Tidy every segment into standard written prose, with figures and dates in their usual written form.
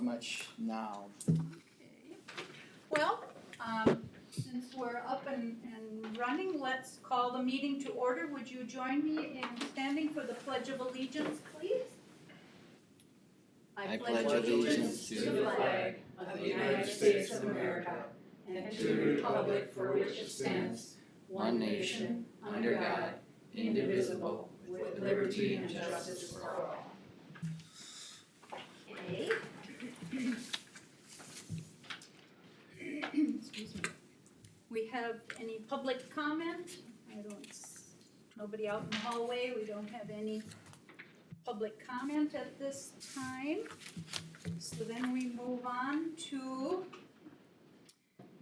much now. Okay. Well, since we're up and running, let's call the meeting to order. Would you join me in standing for the Pledge of Allegiance, please? I pledge allegiance to the flag of the United States of America and to the republic for which it stands, one nation, under God, indivisible, with liberty and justice for all. Okay. Excuse me. We have any public comment? Nobody out in the hallway. We don't have any public comment at this time. So then we move on to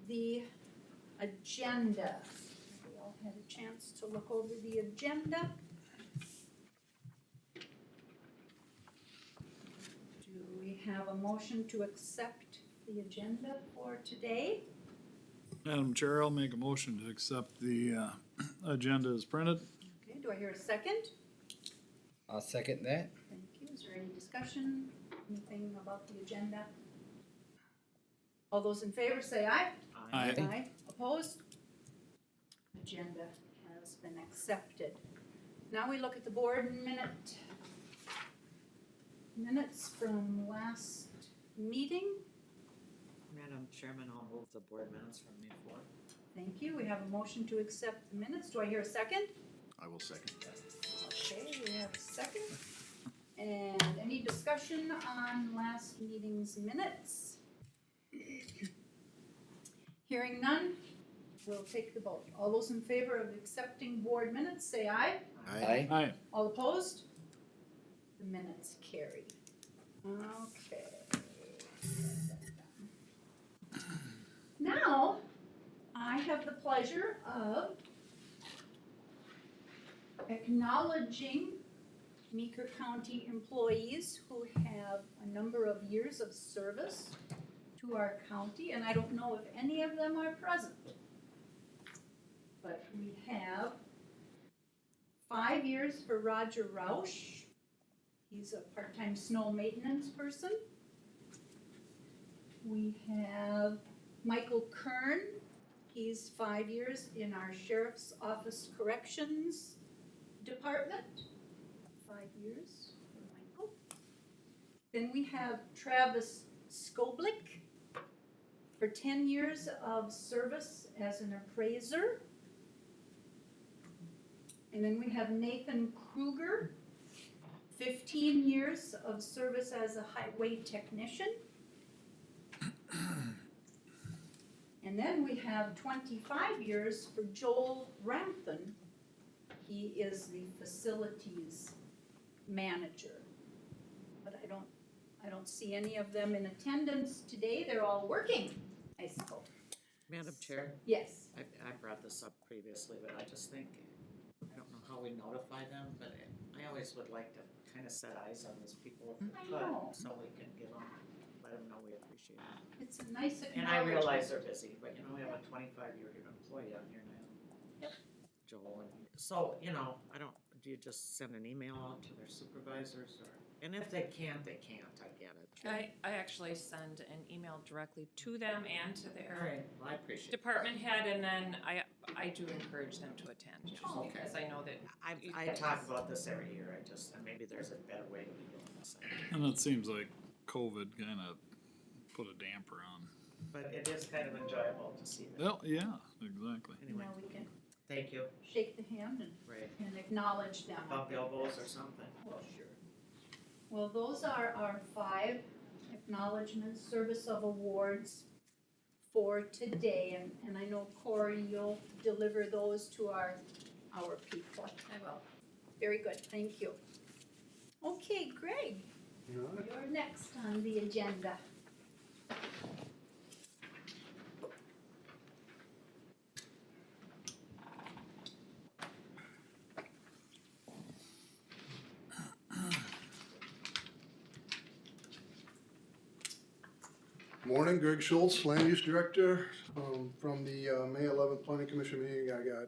the agenda. We all had a chance to look over the agenda. Do we have a motion to accept the agenda for today? Madam Chair, I'll make a motion to accept the agenda as printed. Okay, do I hear a second? I'll second that. Thank you. Is there any discussion, anything about the agenda? All those in favor say aye. Aye. Opposed? Agenda has been accepted. Now we look at the board minutes from last meeting. Madam Chairman, I'll move the board minutes from May 4th. Thank you. We have a motion to accept the minutes. Do I hear a second? I will second that. Okay, we have a second. And any discussion on last meeting's minutes? Hearing none, we'll take the vote. All those in favor of accepting board minutes, say aye. Aye. Aye. All opposed? The minutes carry. Okay. Now, I have the pleasure of acknowledging Meeker County employees who have a number of years of service to our county, and I don't know if any of them are present. But we have 5 years for Roger Roush. He's a part-time snow maintenance person. We have Michael Kern. He's 5 years in our Sheriff's Office Corrections Department. 5 years for Michael. Then we have Travis Skoblick for 10 years of service as an appraiser. And then we have Nathan Kruger, 15 years of service as a highway technician. And then we have 25 years for Joel Rampton. He is the facilities manager. But I don't see any of them in attendance today. They're all working, I suppose. Madam Chair, Yes. I brought this up previously, but I just think, I don't know how we notify them, but I always would like to kind of set eyes on these people if we I could, know. so we can let them know we appreciate it. It's a nice And I acknowledgement. realize they're busy, but we have a 25-year employee on here now. Yep. Joel, and so, do you just send an email out to their supervisors or, and if they can't, I get it. I actually send an email directly to them and to All their right, well, I appreciate it. department head, and then I do encourage them to attend, just Okay. because I know that. I talk about this every year, and maybe there's a better way to be doing this. And it seems like COVID kind of put a damper on. But it is kind of enjoyable to see that. Well, yeah, exactly. Anyway, Now we can thank you. shake the hand Right. and acknowledge them. Bump elbows or something. Well, sure. Well, those are our 5 acknowledgements, service of awards for today. And I know Corey, you'll deliver those to our people. I will. Very good, thank you. Okay, Greg, you're next on the agenda. Morning, Greg Schultz, Land Use Director. From the May 11th Planning Commission meeting, I got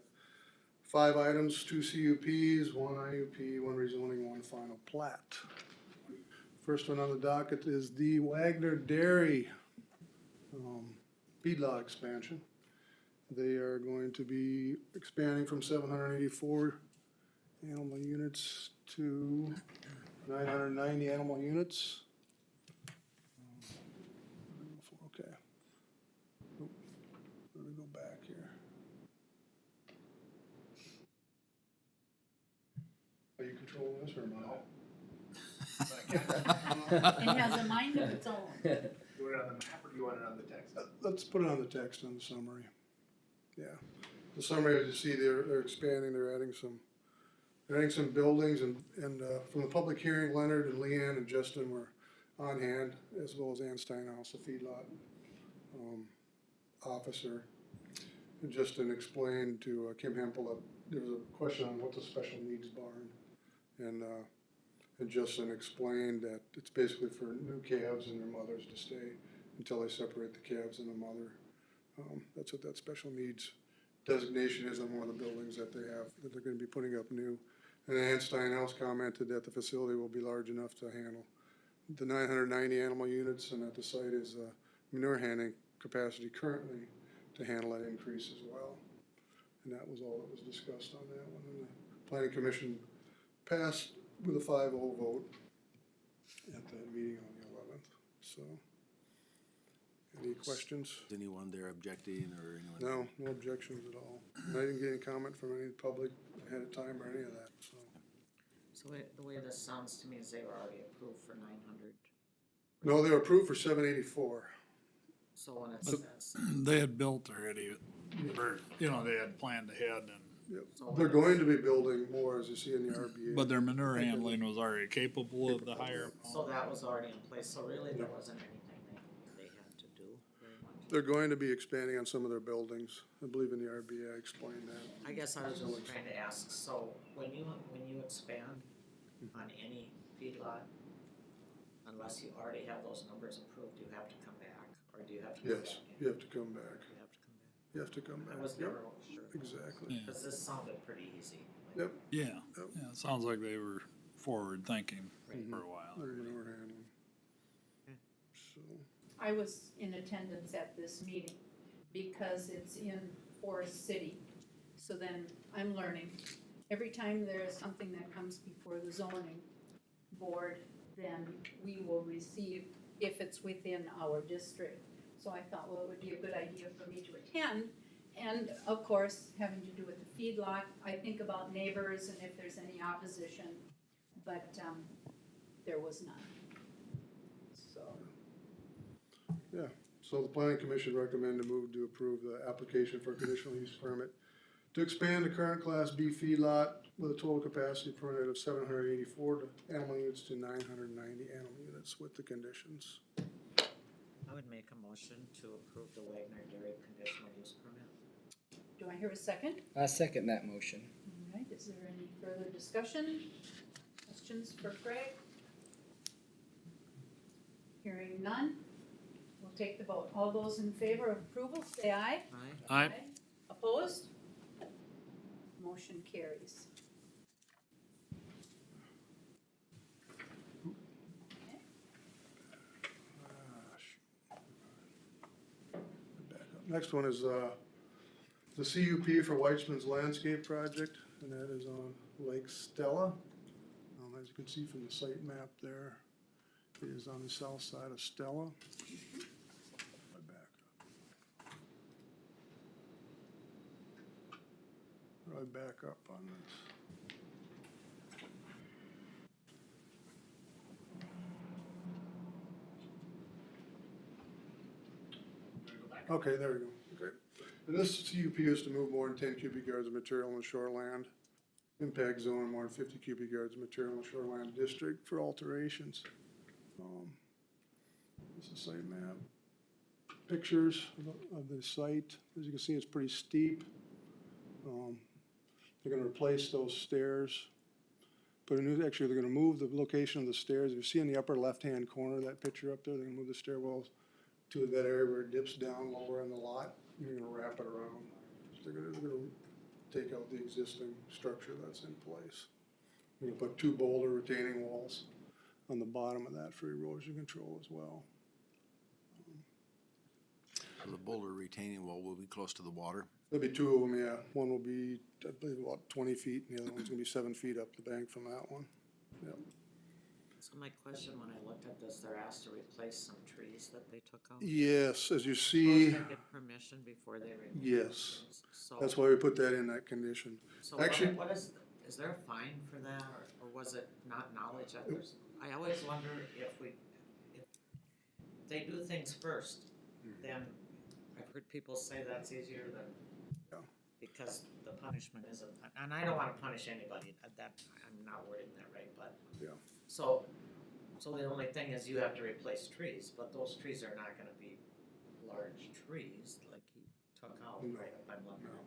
5 items, 2 CUPs, 1 IUP, 1 rezoning, 1 final plat. First one on the docket is the Wagner Dairy feedlot expansion. They are going to be expanding from 784 animal units to 990 animal units. Okay. Oh, let me go back here. Are you controlling this or am I? It has a mind of its own. You want it on the map or do you want it on the text? Let's put it on the text on the summary. Yeah. The summary, as you see, they're expanding, they're adding some buildings and from the public hearing, Leonard and Leanne and Justin were on hand, as well as Ann Steinhaus, the feedlot officer. And Justin explained to Kim Hempel that there was a question on what's a special needs barn. And Justin explained that it's basically for new calves and their mothers to stay until they separate the calves and the mother. That's what that special needs designation is on one of the buildings that they have, that they're gonna be putting up new. And Ann Steinhaus commented that the facility will be large enough to handle the 990 animal units, and that the site is manure handling capacity currently to handle that increase as well. And that was all that was discussed on that one. And the planning commission passed with a 5-0 vote at that meeting on the 11th, so. Any questions? Is anyone there objecting or anyone? No objections at all. And I didn't get any comment from any public ahead of time or any of that, so. So the way this sounds to me is they were already approved for 900. No, they were approved for 784. So when it says, They had built already, or, they had planned ahead and, Yep. So They're what going to be building more, as you see in the RBA. but their manure handling was already capable of the higher. so that was already in place, so really there wasn't anything they had to do very much. They're going to be expanding on some of their buildings. I believe in the RBA I explained that. I guess I was just trying to ask, so when you expand on any feedlot, unless you already have those numbers approved, do you have to come back, or do you have to? Yes, you have to come back. You have to come back. You have to come back. I was Yep, never sure. exactly. Yeah. Cause this sounded pretty easy. Yep. Yeah, it sounds like they were forward thinking Right. for a while. They're manure handling. Okay. So, I was in attendance at this meeting because it's in Forest City. So then I'm learning. Every time there is something that comes before the zoning board, then we will receive, if it's within our district. So I thought, well, it would be a good idea for me to attend. And of course, having to do with the feedlot, I think about neighbors and if there's any opposition, but there was none. So. yeah, so the planning commission recommend to move to approve the application for a conditional use permit to expand the current class B feedlot with a total capacity permitted of 784 animal units to 990 animal units with the conditions. I would make a motion to approve the Wagner Dairy conditional use permit. Do I hear a second? I second that motion. All right, is there any further discussion? Questions for Craig? Hearing none, we'll take the vote. All those in favor of approval, say aye. Aye. Aye. Opposed? Motion carries. Next one is the CUP for Weitzman's Landscape Project, and that is on Lake Stella. As you can see from the site map there, it is on the south side of Stella. Right back up on this. Okay, there we go, okay. And this CUP is to move more than 10 cubic yards of material in the shoreland. Impact zone, more than 50 cubic yards of material in the shoreland district for alterations. This is site map. Pictures of the site, as you can see, it's pretty steep. They're gonna replace those stairs. Actually, they're gonna move the location of the stairs. If you see in the upper left-hand corner, that picture up there, they're gonna move the stairwells to that area where it dips down lower in the lot. And they're gonna wrap it around. So they're gonna take out the existing structure that's in place. We're gonna put 2 boulder retaining walls on the bottom of that for erosion control as well. So the boulder retaining wall will be close to the water. There'll be two of them, yeah. One will be, I believe, about 20 feet, and the other one's gonna be 7 feet up the bank from that one. Yep. So my question, when I looked at this, they're asked to replace some trees that they took out. Yes, as you Supposed see, to get permission before they remove yes. trees. So, That's why we put that in that condition. so actually- what is there a fine for that, or was it not knowledge that there's, I always wonder if they do things first, then I've heard people say that's easier than, Yeah. because the punishment isn't, and I don't wanna punish anybody, that, I'm not wording that right, but. Yeah. So the only thing is you have to replace trees, but those trees are not gonna be large trees like he took out, No. right, if I'm looking at them.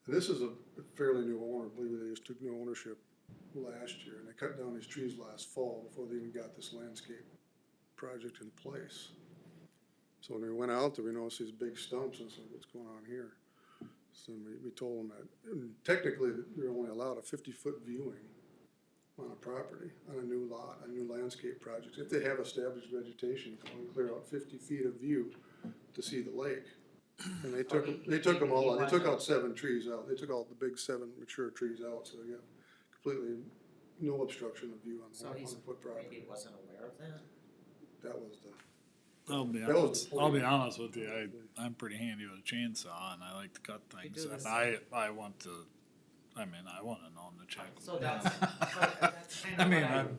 And this is a fairly new owner, I believe they just took new ownership last year, and they cut down these trees last fall before they even got this landscape project in place. So when we went out there, we noticed these big stumps, and said, what's going on here? So we told them that, and technically, they're only allowed a 50-foot viewing on a property, on a new lot, a new landscape project. If they have established vegetation, you can only clear out 50 feet of view to see the lake. And they took them all out, they took out 7 trees out, they took all the big 7 mature trees out, so you got completely no obstruction of view on So the he's, foot maybe property. he wasn't aware of that? That was the, I'll be That was honest, I'll be honest with you, I'm pretty handy with a chainsaw and I like to cut things, do and this. I want to, I wanna know the check. So that's kind I of mean, what I'm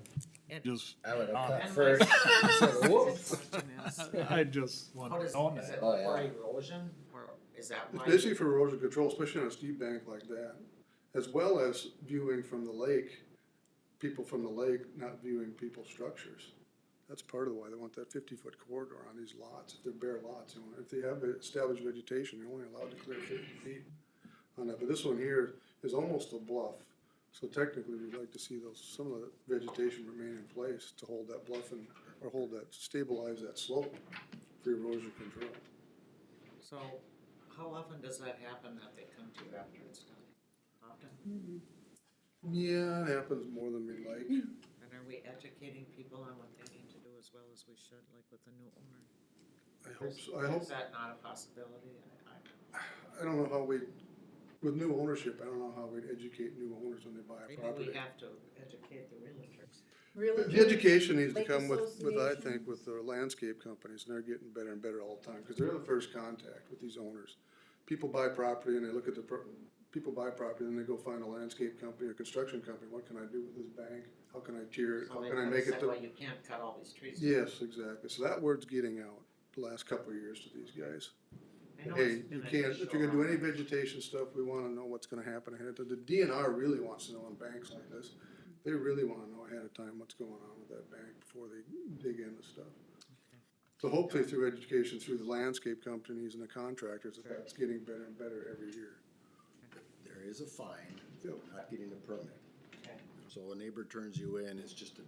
it- just, I would have And cut And first. my Whoops. question is, I just want how to does, know is that. it Oh, yeah. for erosion, or is that it's why? basically for erosion control, especially on a steep bank like that, as well as viewing from the lake, people from the lake not viewing people's structures. That's part of why they want that 50-foot corridor on these lots, if they're bare lots, you know, if they have established vegetation, you're only allowed to clear 50 feet on that, but this one here is almost a bluff. So technically, we'd like to see some of the vegetation remain in place to hold that bluff and, or stabilize that slope for erosion control. So, how often does that happen that they come to you after it's done? Often? Yeah, it happens more than we'd like. And are we educating people on what they need to do as well as we should, like with the new owner? I hope so, I hope, Is that not a possibility? I don't know how with new ownership, I don't know how we'd educate new owners when they buy a Maybe property. we have to educate the realtors. Really? The education needs to Lake come with, I think, associations. with the landscape companies, and they're getting better and better all the time, because they're the first contact with these owners. People buy property and they look at people buy property and they go find a landscape company or construction company, what can I do with this bank? How can I tier it? So How they can I could make it say, to? well, you can't cut all these trees. Yes, exactly, so that word's getting out the last couple of years to these guys. I know Hey, it's been you an can't, issue if you're gonna do any around- vegetation stuff, we wanna know what's gonna happen ahead of time. The DNR really wants to know on banks like this. They really wanna know ahead of time what's going on with that bank before they dig into stuff. So hopefully through education, through the landscape companies and the contractors, that's getting better and better every year. There is a fine Yep. for not getting a permit. Okay. So a neighbor turns you in, it's just a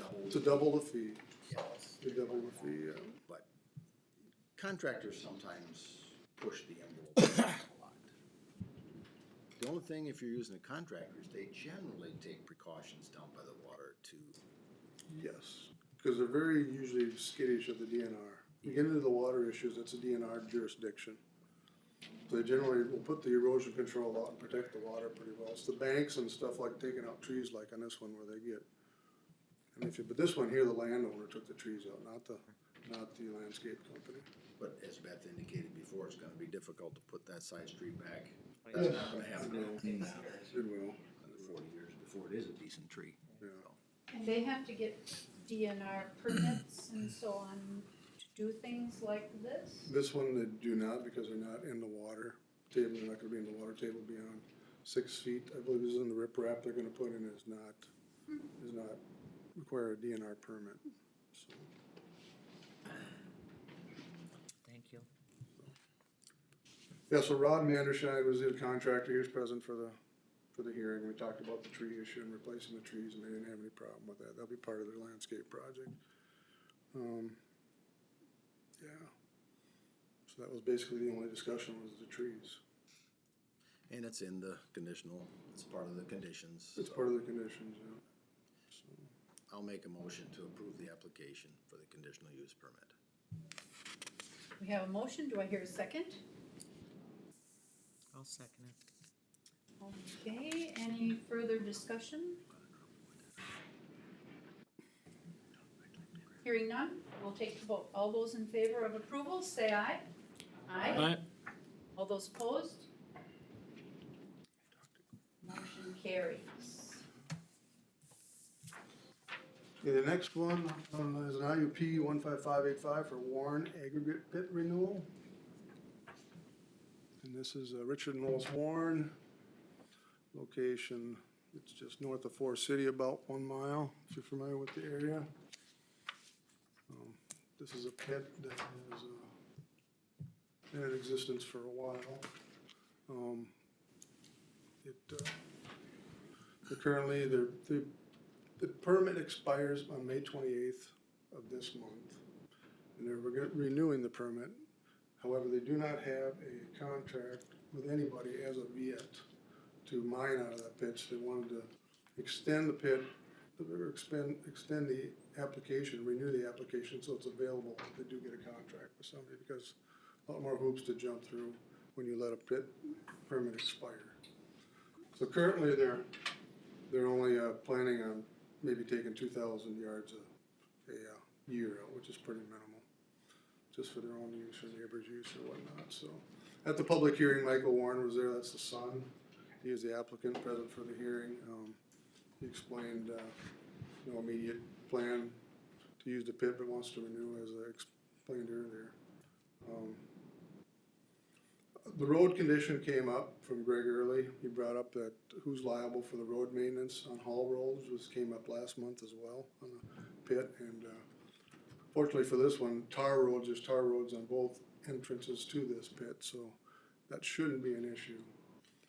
double. To double the fee, Yes. to double the fee, yeah. But contractors sometimes push the envelope a lot. The only thing, if you're using the contractors, they generally take precautions down by the water to, Yes, because they're very usually skittish of the DNR. You get into the water issues, that's a DNR jurisdiction. So they generally will put the erosion control out and protect the water pretty well. It's the banks and stuff like taking out trees like on this one where they get. But this one here, the landowner took the trees out, not the landscape company. but as Beth indicated before, it's gonna be difficult to put that side street back Well, That's not gonna happen. It will, another 40 years before it is a decent tree. yeah. And they have to get DNR permits and so on to do things like this? This one they do not because they're not in the water table, they're not gonna be in the water table beyond 6 feet. I believe this is in the riprap they're gonna put in is not require a DNR permit, so. Thank you. Yeah, so Rod Manderscheid was the contractor, he was present for the hearing, we talked about the tree issue and replacing the trees, and they didn't have any problem with that, that'll be part of their landscape project. Yeah, so that was basically the only discussion was the trees, And it's in the conditional, it's part of the conditions. it's so part of the conditions, yeah. So, I'll make a motion to approve the application for the conditional use permit. We have a motion, do I hear a second? I'll second it. Okay, any further discussion? Hearing none, we'll take the vote. All those in favor of approval, say aye. Aye. All those opposed? Motion carries. Okay, the next one is an IUP 15585 for Warren Aggregate Pit Renewal. And this is Richard and Lois Warren. Location, it's just north of Forest City, about 1 mile, if you're familiar with the area. This is a pit that has been in existence for a while. Currently, the permit expires on May 28th of this month, and they're renewing the permit. However, they do not have a contract with anybody as of yet to mine out of that pit. So they wanted to extend the pit, or extend the application, renew the application so it's available if they do get a contract with somebody, because a lot more hoops to jump through when you let a pit permit expire. So currently they're only planning on maybe taking 2,000 yards a year out, which is pretty minimal, just for their own use or neighbor's use or whatnot. So at the public hearing, Michael Warren was there. That's the son. He is the applicant present for the hearing. He explained no immediate plan to use the pit, but wants to renew, as I explained earlier. The road condition came up from Greg Early. He brought up that who's liable for the road maintenance on haul roads, which came up last month as well on the pit. And fortunately for this one, there's tar roads on both entrances to this pit, so that shouldn't be an issue.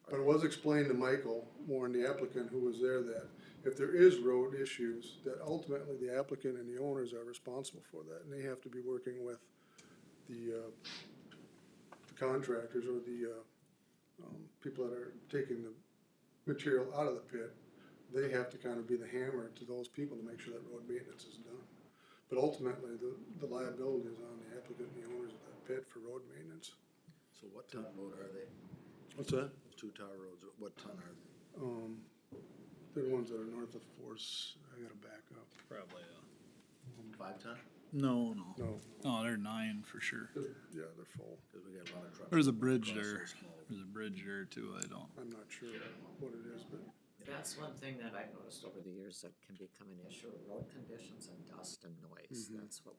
But it was explained to Michael Warren, the applicant who was there, that if there is road issues, that ultimately the applicant and the owners are responsible for that, and they have to be working with the contractors or the people that are taking the material out of the pit. They have to kind of be the hammer to those people to make sure that road maintenance is done. But ultimately, the liability is on the applicant and the owners of that pit for road maintenance. So what ton road are they? What's that? 2 tar roads, what ton are they? They're the ones that are north of Force. I gotta back up. Probably, 5 ton? no. No, Oh, they're 9 for sure. yeah, they're full. Cause we got a lot of trucks. There's a bridge across there. those small- There's a bridge there too, I'm not sure what it is, but That's one thing that I've noticed over the years that can become an issue, road conditions and dust and noise. That's what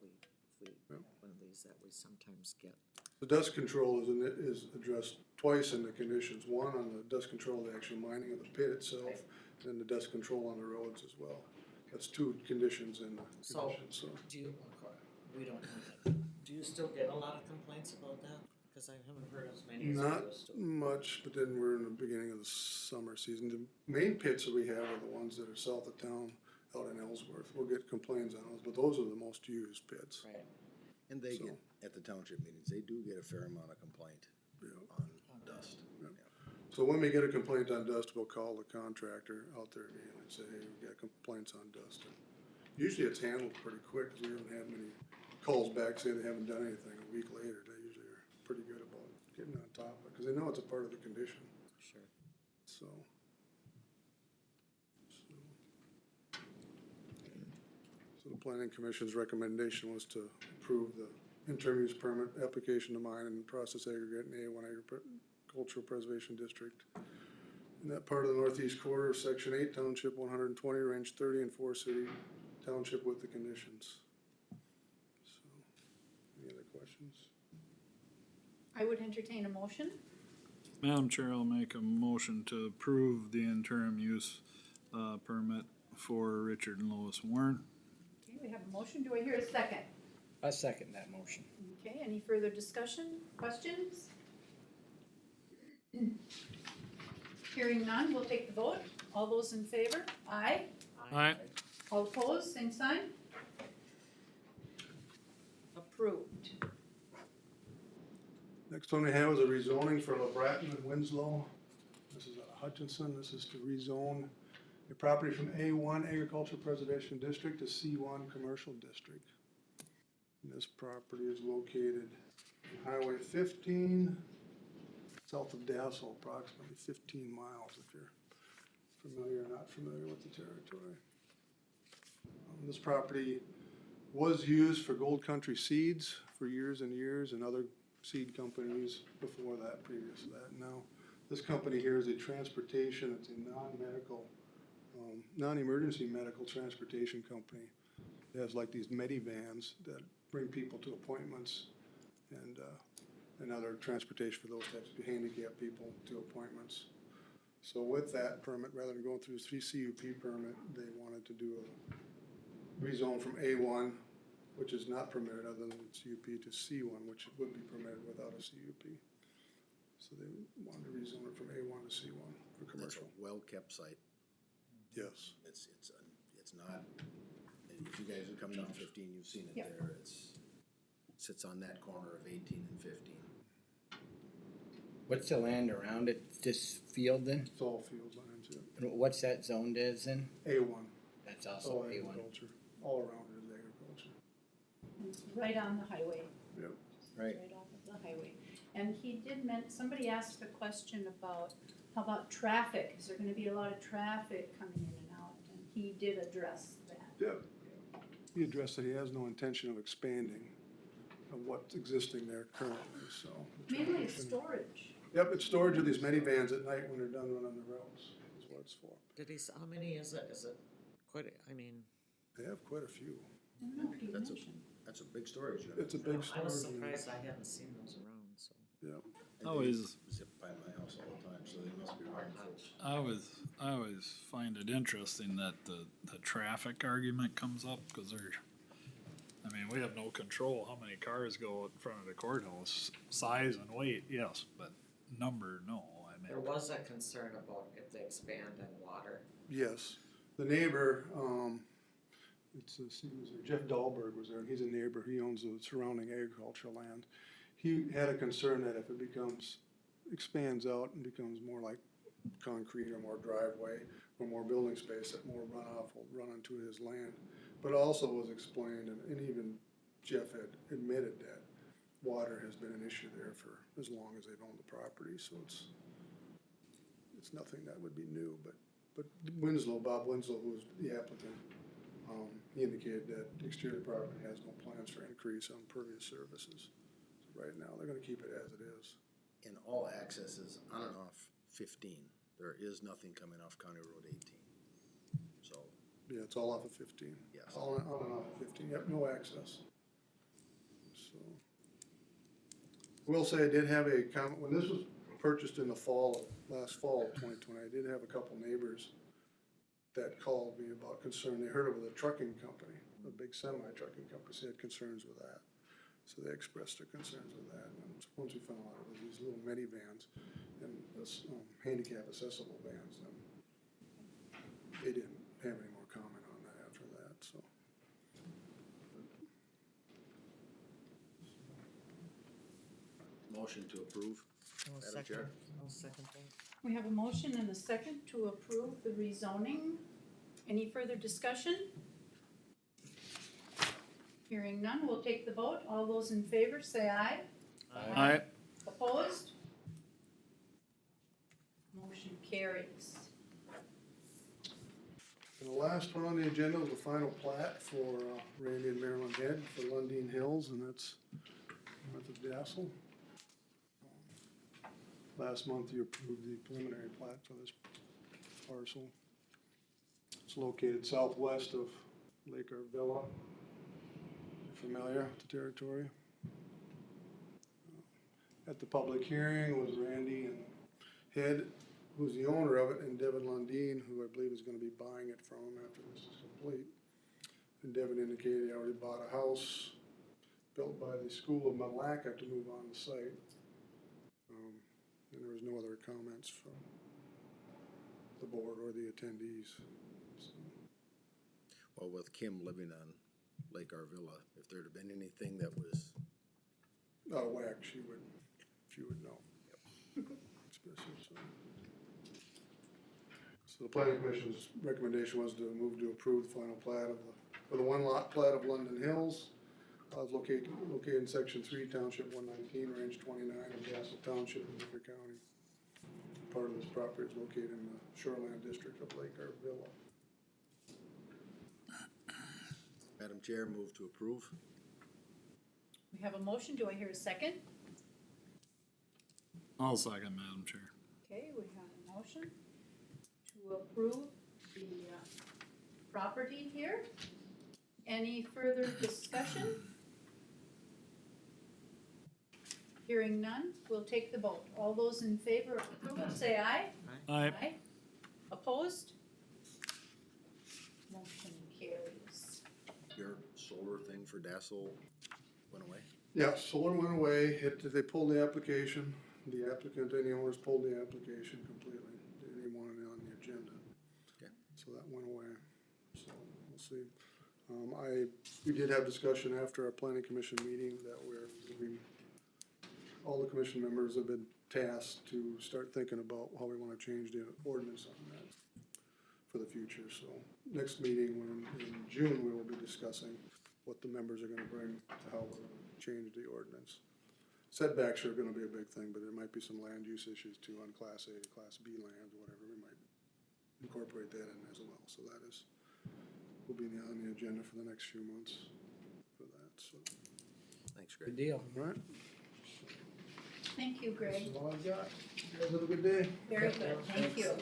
Yep. one of these that we sometimes get. the dust control is addressed twice in the conditions. One on the dust control, the actual mining of the pit itself, and the dust control on the roads as well. That's 2 conditions in the So- conditions, so. Do you, we don't know that. Do you still get a lot of complaints about that? Cause I haven't heard as many as I Not used to. much, but then we're in the beginning of the summer season. The main pits that we have are the ones that are south of town, out in Ellsworth. We'll get complaints on those, but those are the most used pits. Right. And they So- get, at the township meetings, they do get a fair amount of complaint Yeah. on dust. Yeah. So when we get a complaint on dust, we'll call the contractor out there immediately and say, hey, we got complaints on dust. And usually it's handled pretty quick, because we haven't had many calls back saying they haven't done anything a week later. They usually are pretty good about getting on top of it, because they know it's a part of the condition, Sure. so. So the planning commission's recommendation was to approve the interim use permit application to mine and process aggregate in A1 Agricultural Preservation District in that part of the northeast quarter of section 8, township 120, range 30, and Forest City township with the conditions. So, any other questions? I would entertain a motion. Madam Chair, I'll make a motion to approve the interim use permit for Richard and Lois Warren. Okay, we have a motion. Do I hear a second? I second that motion. Okay, any further discussion, questions? Hearing none, we'll take the vote. All those in favor? Aye. Aye. All opposed, same sign? Approved. Next one we have is a rezoning for LeBratton and Winslow. This is out of Hutchinson. This is to rezone a property from A1 Agricultural Preservation District to C1 Commercial District. And this property is located on Highway 15, south of Dassel, approximately 15 miles if you're familiar or not familiar with the territory. This property was used for Gold Country Seeds for years and years, and other seed companies before that, previous to that. Now, this company here is a transportation, it's a non-medical, non-emergency medical transportation company. It has like these medivans that bring people to appointments and other transportation for those types of handicapped people to appointments. So with that permit, rather than going through this CUP permit, they wanted to do a rezone from A1, which is not permitted other than CUP, to C1, which would be permitted without a CUP. So they wanted to rezone it from A1 to C1 for That's commercial. a well-kept site. Yes. It's not, if you guys have come down 15, you've seen it Yep. there. Sits on that corner of 18 and 15. What's the land around it, this field then? It's all field lines, yeah. And what's that zoned as in? A1, That's all also A1. agriculture, all around it is agriculture. It's right on the highway. Yep. Right. Right off of the highway. And he did somebody asked a question about, how about traffic? Is there gonna be a lot of traffic coming in and out? And he did address that. Yep. He addressed that he has no intention of expanding of what's existing there currently, so. the Mainly it's transition- storage. Yep, it's storage of these minivans at night when they're done running the routes, is what it's for. Did he, how many is it? Is it quite, I mean, They have quite a few. I don't know if he That's a- mentioned. That's a big storage unit. It's a big I was storage unit. surprised I hadn't seen those around, so. Yep. And Always- they zip by my house all the time, so they must be running full. I always find it interesting that the traffic argument comes up, cause I mean, we have no control how many cars go in front of the courthouse, size and weight, yes, but number, no, I There mean. was a concern about if they expand in water. Yes, the neighbor, he was there, Jeff Dahlberg was there, he's a neighbor, he owns the surrounding agricultural land. He had a concern that if it expands out and becomes more like concrete or more driveway or more building space, that more runoff will run into his land. But also was explained, and even Jeff had admitted that water has been an issue there for as long as they've owned the property, so it's nothing that would be new, but Bob Winslow, who's the applicant, he indicated that the exterior property has no plans for increase on pervious services. So right now, they're gonna keep it as it is. In all accesses on and off 15, there is nothing coming off County Road 18. So, Yeah, it's all off of 15. yes. All on and off of 15, yep, no access. So. Will say I did have a comment, when this was purchased in the last fall of 2020, I did have a couple neighbors that called me about concern. They heard it was a trucking company, a big semi-trucking company, so they had concerns with that. So they expressed their concerns with that. And once we found out it was these little minivans and this handicap accessible vans, then they didn't have any more comment on that after that, so. Motion to approve. I'll Madam Chair. I'll second that. We have a motion and a second to approve the rezoning. Any further discussion? Hearing none, we'll take the vote. All those in favor say aye. I, Opposed? Motion carries. And the last one on the agenda is the final plat for Randy and Marilyn Head for Lundin Hills, and that's north of Dassel. Last month you approved the preliminary plat for this parcel. It's located southwest of Lake Arvilla. Familiar with the territory? At the public hearing was Randy and Head, who's the owner of it, and Devin Lundin, who I believe is gonna be buying it from him after this is complete. And Devin indicated he already bought a house built by the School of Malacca to move on the site. And there was no other comments from the board or the attendees. So, Well, with Kim living on Lake Arvilla, if there'd have been anything that was, out of whack, she would know. Especially, so So the planning commission's recommendation was to move to approve the final plat of the one lot plat of London Hills. Located in section 3, township 119, range 29 of Castle Township in Meeker County. Part of this property is located in the shoreland district of Lake Arvilla. Madam Chair, move to approve. We have a motion, do I hear a second? I'll second, Madam Chair. Okay, we have a motion to approve the property here. Any further discussion? Hearing none, we'll take the vote. All those in favor of approval, say aye. Aye. Opposed? Motion carries. Your solar thing for Dassel went away? Yeah, solar went away, they pulled the application, the applicant, any owners pulled the application completely, they didn't want it on the agenda. Okay. So that went away, so we'll see. We did have discussion after our planning commission meeting that all the commission members have been tasked to start thinking about how we wanna change the ordinance on that for the future, so next meeting, in June, we will be discussing what the members are gonna bring to how we're gonna change the ordinance. Setbacks are gonna be a big thing, but there might be some land use issues too on Class A to Class B land, whatever, we might incorporate that in as well, so that will be on the agenda for the next few months for that, so. Thanks, Greg. Good deal. All right, Thank you, this Greg. is all I've got, you guys have a good day. Very good, thank you.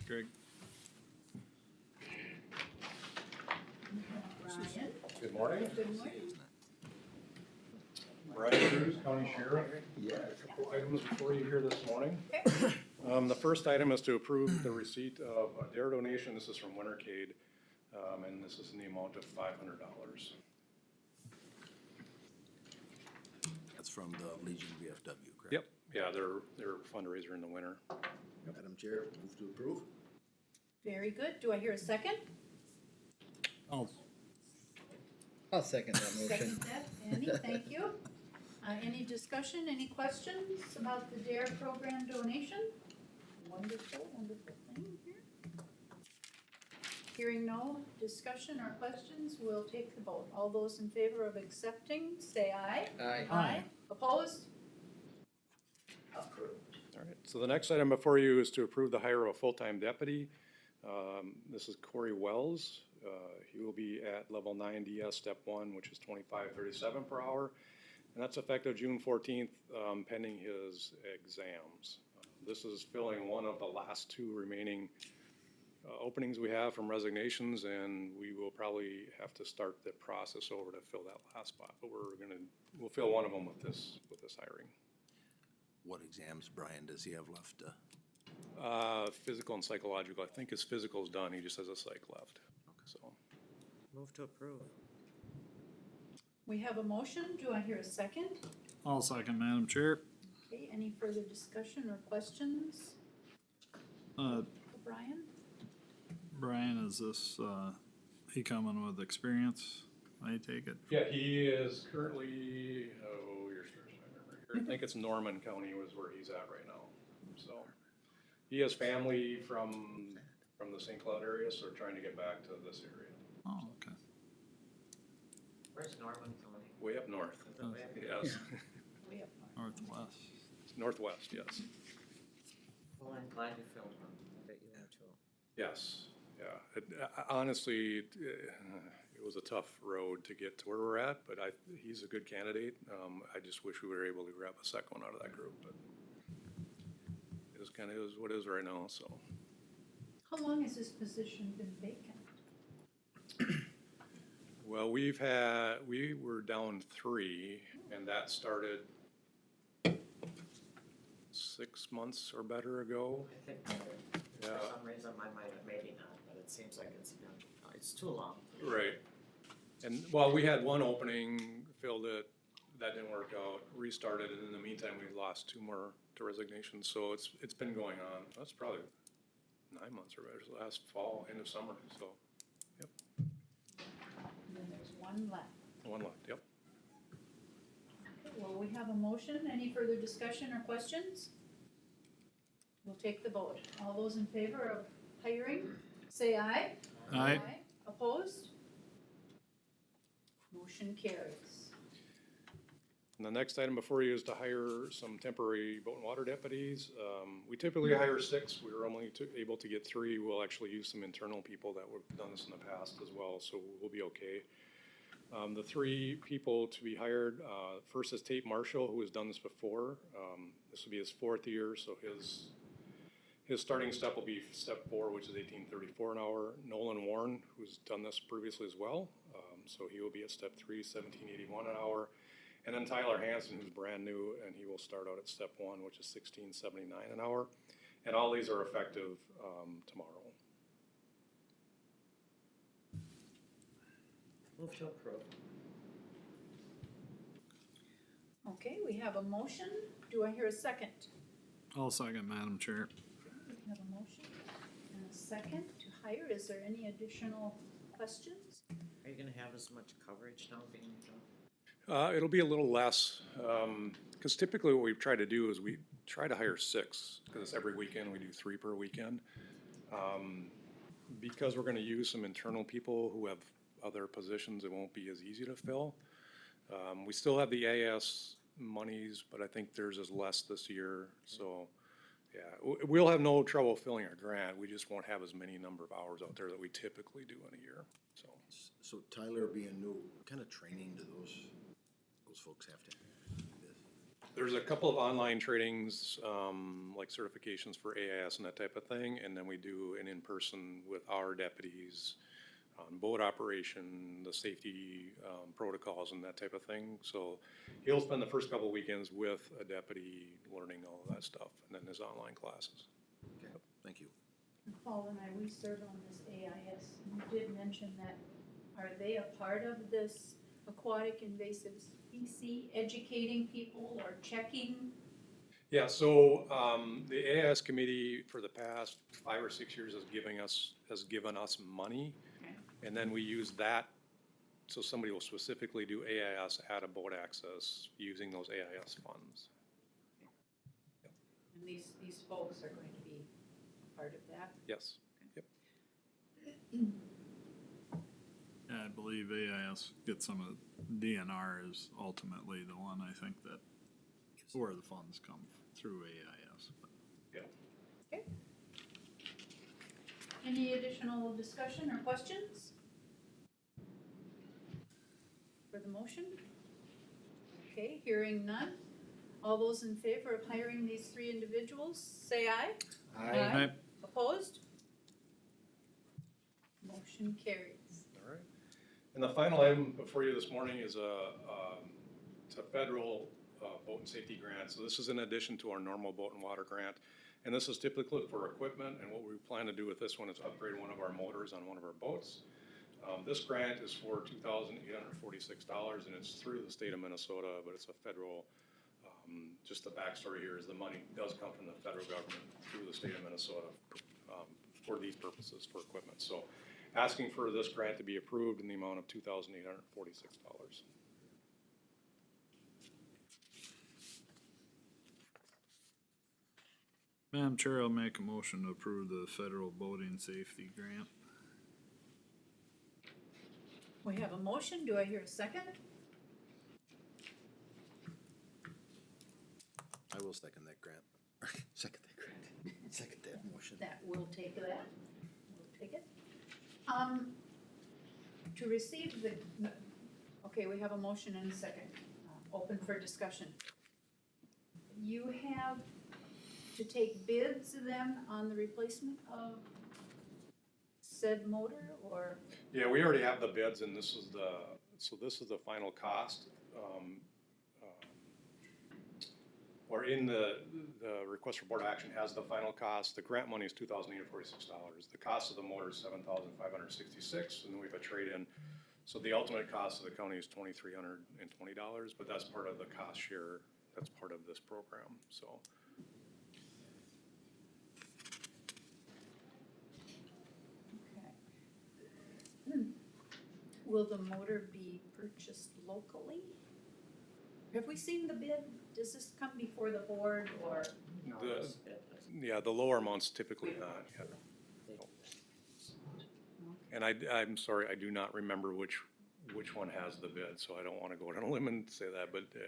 Greg. Brian? Good morning. Good morning. Brian Cruz, County Sheriff. Yeah. A couple items before you here this morning. The first item is to approve the receipt of a DARE donation. This is from Wintercade, and this is in the amount of $500. That's from the Legion VFW, correct? Yep, yeah, their fundraiser in the winter. Madam Chair, move to approve. Very good. Do I hear a second? I'll second that motion. Second that, Andy, thank you. Any discussion, any questions about the DARE program donation? Wonderful, wonderful thing here. Hearing no discussion or questions, we'll take the vote. All those in favor of accepting, say aye. Aye. Aye. Opposed? Approved. All right, so the next item before you is to approve the hire of a full-time deputy. This is Corey Wells. He will be at level 9 DS step 1, which is $25.37 per hour. And that's effective June 14th, pending his exams. This is filling one of the last 2 remaining openings we have from resignations, and we will probably have to start the process over to fill that last spot. But we'll fill one of them with this hiring. What exams, Brian, does he have left? Physical and psychological. I think his physical's done. He just has a psych left. So Move to approve. We have a motion. Do I hear a second? I'll second, Madam Chair. Okay, any further discussion or questions? Brian? Brian, is this, he coming with experience? I take it? yeah, he is currently. You're stretching my memory here. I think it's Norman County was where he's at right now. So he has family from the St. Cloud area, so they're trying to get back to this area. Oh, okay. Where's Norman County? Way up north. Is it way up here? Yes. Way up north. Northwest. Northwest, yes. Well, I'm glad you filled one. I bet you are too. Yes, yeah. Honestly, it was a tough road to get to where we're at, but he's a good candidate. I just wish we were able to grab a second one out of that group, but it is kind of what it is right now, so. How long has this position been vacant? Well, we were down 3, and that started 6 months or better ago. I think Yeah. for some reason my mind, maybe not, but it seems like it's too long. Right. And, well, we had one opening, filled it, that didn't work out, restarted, and in the meantime, we lost 2 more to resignation, so it's been going on. That's probably 9 months or better, last fall, end of summer, so, yep, And then there's one left. 1 left, yep. Okay, well, we have a motion. Any further discussion or questions? We'll take the vote. All those in favor of hiring, say aye. Aye. Opposed? Motion carries. And the next item before you is to hire some temporary boat and water deputies. We typically hire 6, we were only able to get 3. We'll actually use some internal people that have done this in the past as well, so we'll be okay. The 3 people to be hired, first is Tate Marshall, who has done this before. This will be his 4th year, so his starting step will be step 4, which is $18.34 an hour. Nolan Warren, who's done this previously as well, so he will be at step 3, $17.81 an hour. And then Tyler Hansen, who's brand new, and he will start out at step 1, which is $16.79 an hour. And all these are effective tomorrow. Move to approve. Okay, we have a motion. Do I hear a second? I'll second, Madam Chair. We have a motion and a second to hire. Is there any additional questions? Are you gonna have as much coverage now being done? It'll be a little less, because typically what we try to do is we try to hire 6, because it's every weekend, we do 3 per weekend. Because we're gonna use some internal people who have other positions, it won't be as easy to fill. We still have the AS monies, but I think theirs is less this year, so, yeah, we'll have no trouble filling our grant, we just won't have as many number of hours out there that we typically do in a year, so. So Tyler being new, what kind of training do those folks have to have? There's a couple of online trainings, like certifications for AIS and that type of thing, and then we do an in-person with our deputies on boat operation, the safety protocols and that type of thing. So he'll spend the first couple of weekends with a deputy learning all of that stuff, and then his online classes. Okay, thank you. Paul and I, we serve on this AIS. You did mention that, are they a part of this aquatic invasive species, educating people or checking? Yeah, so the AIS committee for the past 5 or 6 years has given us money, Okay. and then we use that. So somebody will specifically do AIS at a boat access using those AIS funds. And these folks are going to be part of that? Yes. Yeah, I believe AIS gets some of, DNR is ultimately the one, I think, that, where the funds come through AIS. Okay. Any additional discussion or questions? For the motion? Okay, hearing none. All those in favor of hiring these 3 individuals, say aye. Aye. Opposed? Motion carries. All right. And the final item before you this morning is it's a federal boat and safety grant. So this is in addition to our normal boat and water grant. And this is typically for equipment. And what we plan to do with this one is upgrade one of our motors on one of our boats. This grant is for $2,846, and it's through the state of Minnesota, but it's a federal. Just the backstory here is the money does come from the federal government through the state of Minnesota for these purposes for equipment. So asking for this grant to be approved in the amount of $2,846. Madam Chair, I'll make a motion to approve the federal boating safety grant. We have a motion. Do I hear a second? I will second that grant. Second that grant. Second that motion. That will take that. We'll take it. To receive the, okay, we have a motion and a second. Open for discussion. You have to take bids then on the replacement of said motor, or? Yeah, we already have the bids, and this is the final cost. Or in the request for board action has the final cost. The grant money is $2,846. The cost of the motor is $7,566, and then we have a trade-in. So the ultimate cost of the county is $2,320, but that's part of the cost share. That's part of this program, so. Okay. Will the motor be purchased locally? Have we seen the bid? Does this come before the board, or? No, The- it's Yeah, the lower amounts typically not, yeah. And I'm sorry, I do not remember which one has the bid, so I don't wanna go on a limb and say that, but yeah.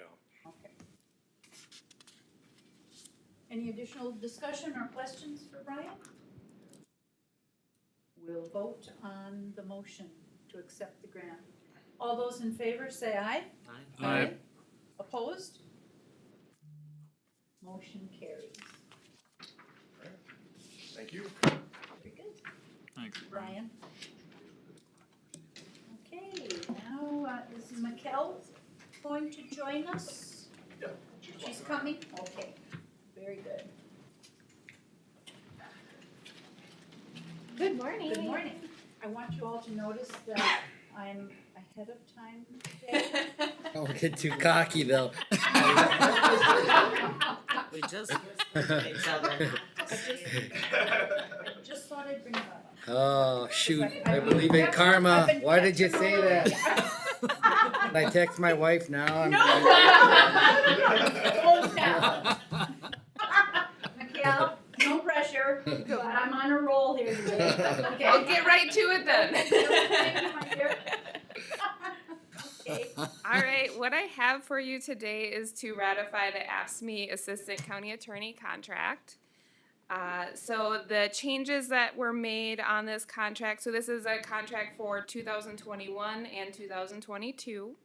Okay. Any additional discussion or questions for Brian? We'll vote on the motion to accept the grant. All those in favor say aye. Aye. Opposed? Motion carries. Thank you. Very good, Thanks, Brian. Brian. Okay, now, is Mikkel going to join us? She's coming? Okay, very good. Good morning. Good morning. I want you all to notice that I'm ahead of time today. Don't get too cocky though. We just each other. I just thought I'd bring that up. Oh, shoot. I believe in karma. Why did you say that? Did I text my wife now? Hold down. Mikhail, no pressure, but I'm on a roll here today. Okay. I'll get right to it then. Thank you, my dear. Okay. All right, what I have for you today is to ratify the AFSCME Assistant County Attorney contract. So the changes that were made on this contract, so this is a contract for 2021 and 2022.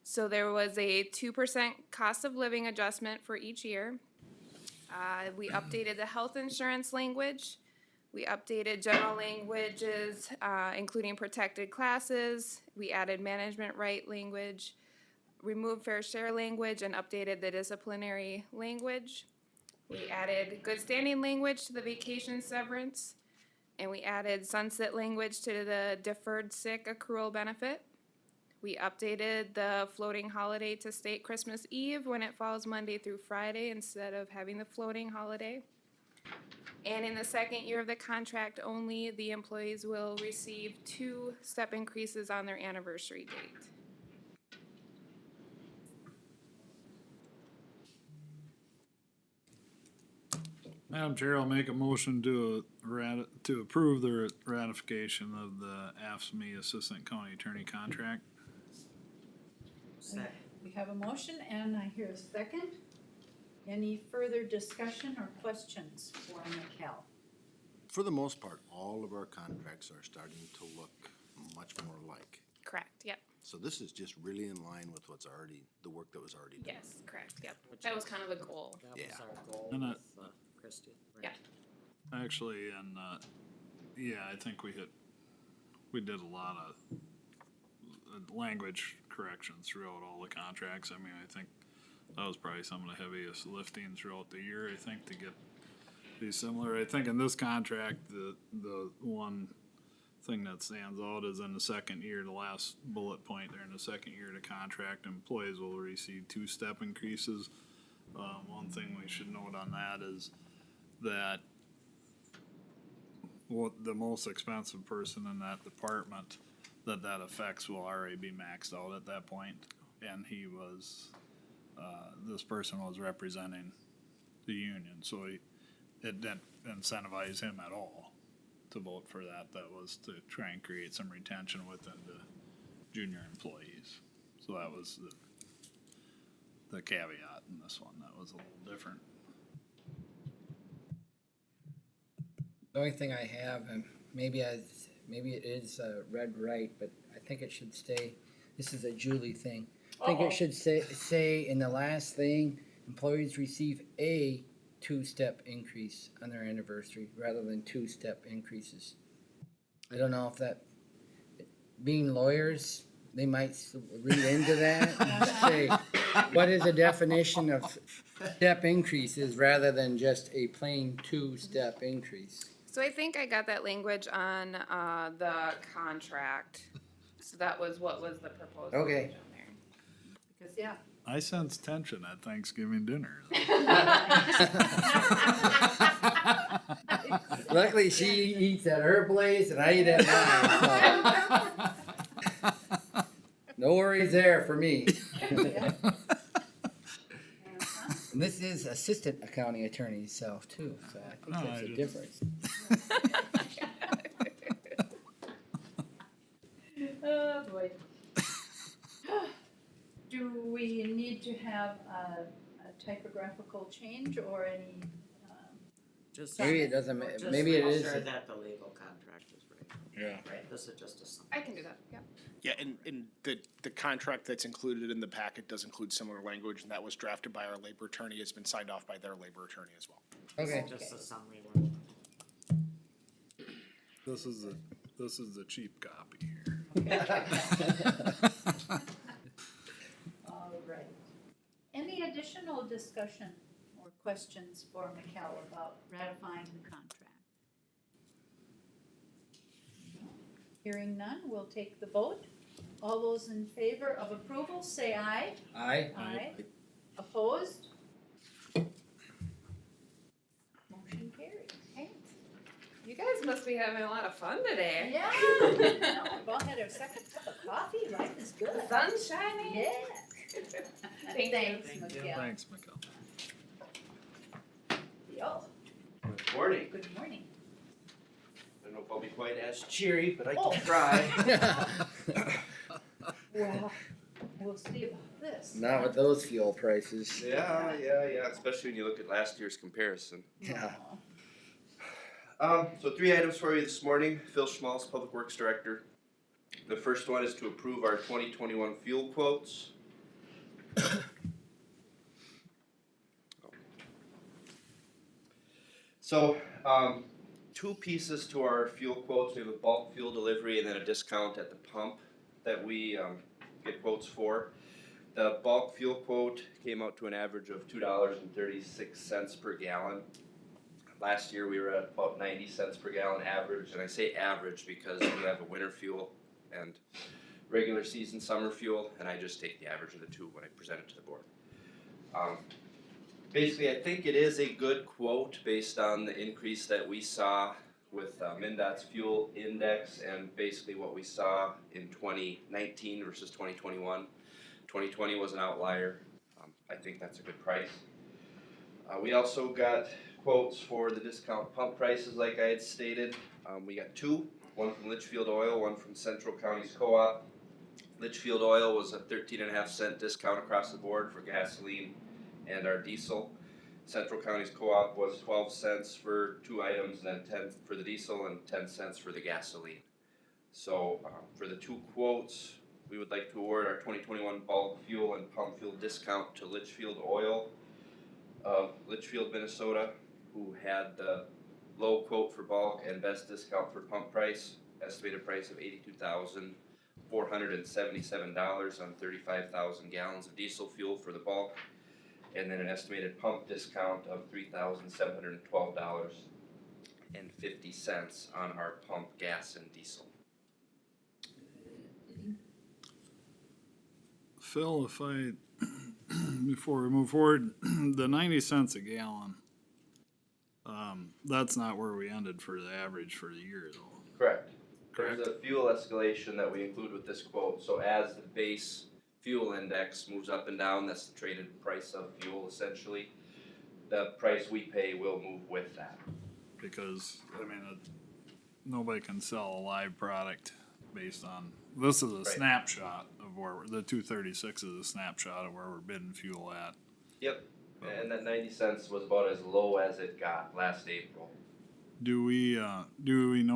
So there was a 2% cost of living adjustment for each year. We updated the health insurance language. We updated general languages, including protected classes. We added management right language, removed fair share language, and updated the disciplinary language. We added good standing language to the vacation severance, and we added sunset language to the deferred sick accrual benefit. We updated the floating holiday to state Christmas Eve when it falls Monday through Friday instead of having the floating holiday. And in the second year of the contract only, the employees will receive 2 step increases on their anniversary date. Madam Chair, I'll make a motion to approve the ratification of the AFSCME Assistant County Attorney contract. We have a motion and I hear a second. Any further discussion or questions for Mikkel? For the most part, all of our contracts are starting to look much more alike. Correct, yep. So this is just really in line with what's already, the work that was already done. Yes, correct, yep. That was kind of the goal. That Yeah. was our goal And with Christie. Right. Yeah. Actually, and, yeah, I think we did a lot of language corrections throughout all the contracts. I mean, I think that was probably some of the heaviest lifting throughout the year, I think, to get these similar. I think in this contract, the one thing that stands out is in the second year, the last bullet point there, in the second year of the contract, employees will receive 2 step increases. One thing we should note on that is that what the most expensive person in that department that affects will already be maxed out at that point. And he was, this person was representing the union, so it didn't incentivize him at all to vote for that. That was to try and create some retention within the junior employees. So that was the caveat in this one. That was a little different. The only thing I have, and maybe it is read right, but I think it should stay, this is a Julie thing. I think it should say in the last thing, employees receive a 2-step increase on their anniversary rather than 2 step increases. I don't know if that, being lawyers, they might read into that and say, what is the definition of step increases rather than just a plain 2-step increase? So I think I got that language on the contract. So that was what was the proposal. Okay. on there. Because, yeah, I sense tension at Thanksgiving dinner. Luckily, she eats at her place and I eat at mine, so. No worries there for me. yeah. And this is assistant county attorney self too, so I think No, that's I a just- difference. Oh, boy. Do we need to have a typographical change or any, Just. Maybe it doesn't ma- just maybe it make is sure a- that the legal contract is right. Yeah. Right, this is just a summary. I can do that, yep. Yeah, and the contract that's included in the packet does include similar language, and that was drafted by our labor attorney, has been signed off by their labor attorney as well. Okay, Just a summary one. This is the cheap copy here. all right. Any additional discussion or questions for Mikkel about ratifying the contract? Hearing none, we'll take the vote. All those in favor of approval, say aye. aye. Aye. Opposed? Motion carries. Thanks. You guys must be having a lot of fun today. Yeah. No, we've all had our second cup of coffee, life is good. The sun's shining. Yeah. Thank you. Thanks, Thank you. Mikkel. Thanks, Mikkel. Yo, Good morning. good morning. I don't know if I'll be quite as cheery, but I Oh. can try. Well, we'll see about this. Not with those fuel prices. Yeah, especially when you look at last year's comparison. Yeah. So 3 items for you this morning. Phil Schmalz, Public Works Director. The first one is to approve our 2021 fuel quotes. So, 2 pieces to our fuel quotes. We have a bulk fuel delivery and then a discount at the pump that we get quotes for. The bulk fuel quote came out to an average of $2.36 per gallon. Last year we were at about 90 cents per gallon average, and I say average because we have a winter fuel and regular season summer fuel, and I just take the average of the two when I present it to the board. Basically, I think it is a good quote based on the increase that we saw with MnDOT's fuel index and basically what we saw in 2019 versus 2021. 2020 was an outlier. I think that's a good price. We also got quotes for the discount pump prices like I had stated. We got 2, one from Litchfield Oil, one from Central Counties Co-op. Litchfield Oil was a 13.5-cent discount across the board for gasoline and our diesel. Central Counties Co-op was 12 cents for 2 items, and then 10 for the diesel and 10 cents for the gasoline. So for the 2 quotes, we would like to award our 2021 bulk fuel and pump fuel discount to Litchfield Oil of Litchfield, Minnesota, who had the low quote for bulk and best discount for pump price, estimated price of $82,477 on 35,000 gallons of diesel fuel for the bulk, and then an estimated pump discount of $3,712.50 on our pump gas and diesel. Phil, if I, before we move forward, the 90 cents a gallon, that's not where we ended for the average for the year though. Correct. Correct. There's a fuel escalation that we include with this quote, so as the base fuel index moves up and down, that's the traded price of fuel essentially, the price we pay will move with that. Because, I mean, nobody can sell a live product based on, this is a snapshot of where, the 236 is a snapshot of where we're bidding fuel at. Yep, and that 90 cents was about as low as it got last April. Do we know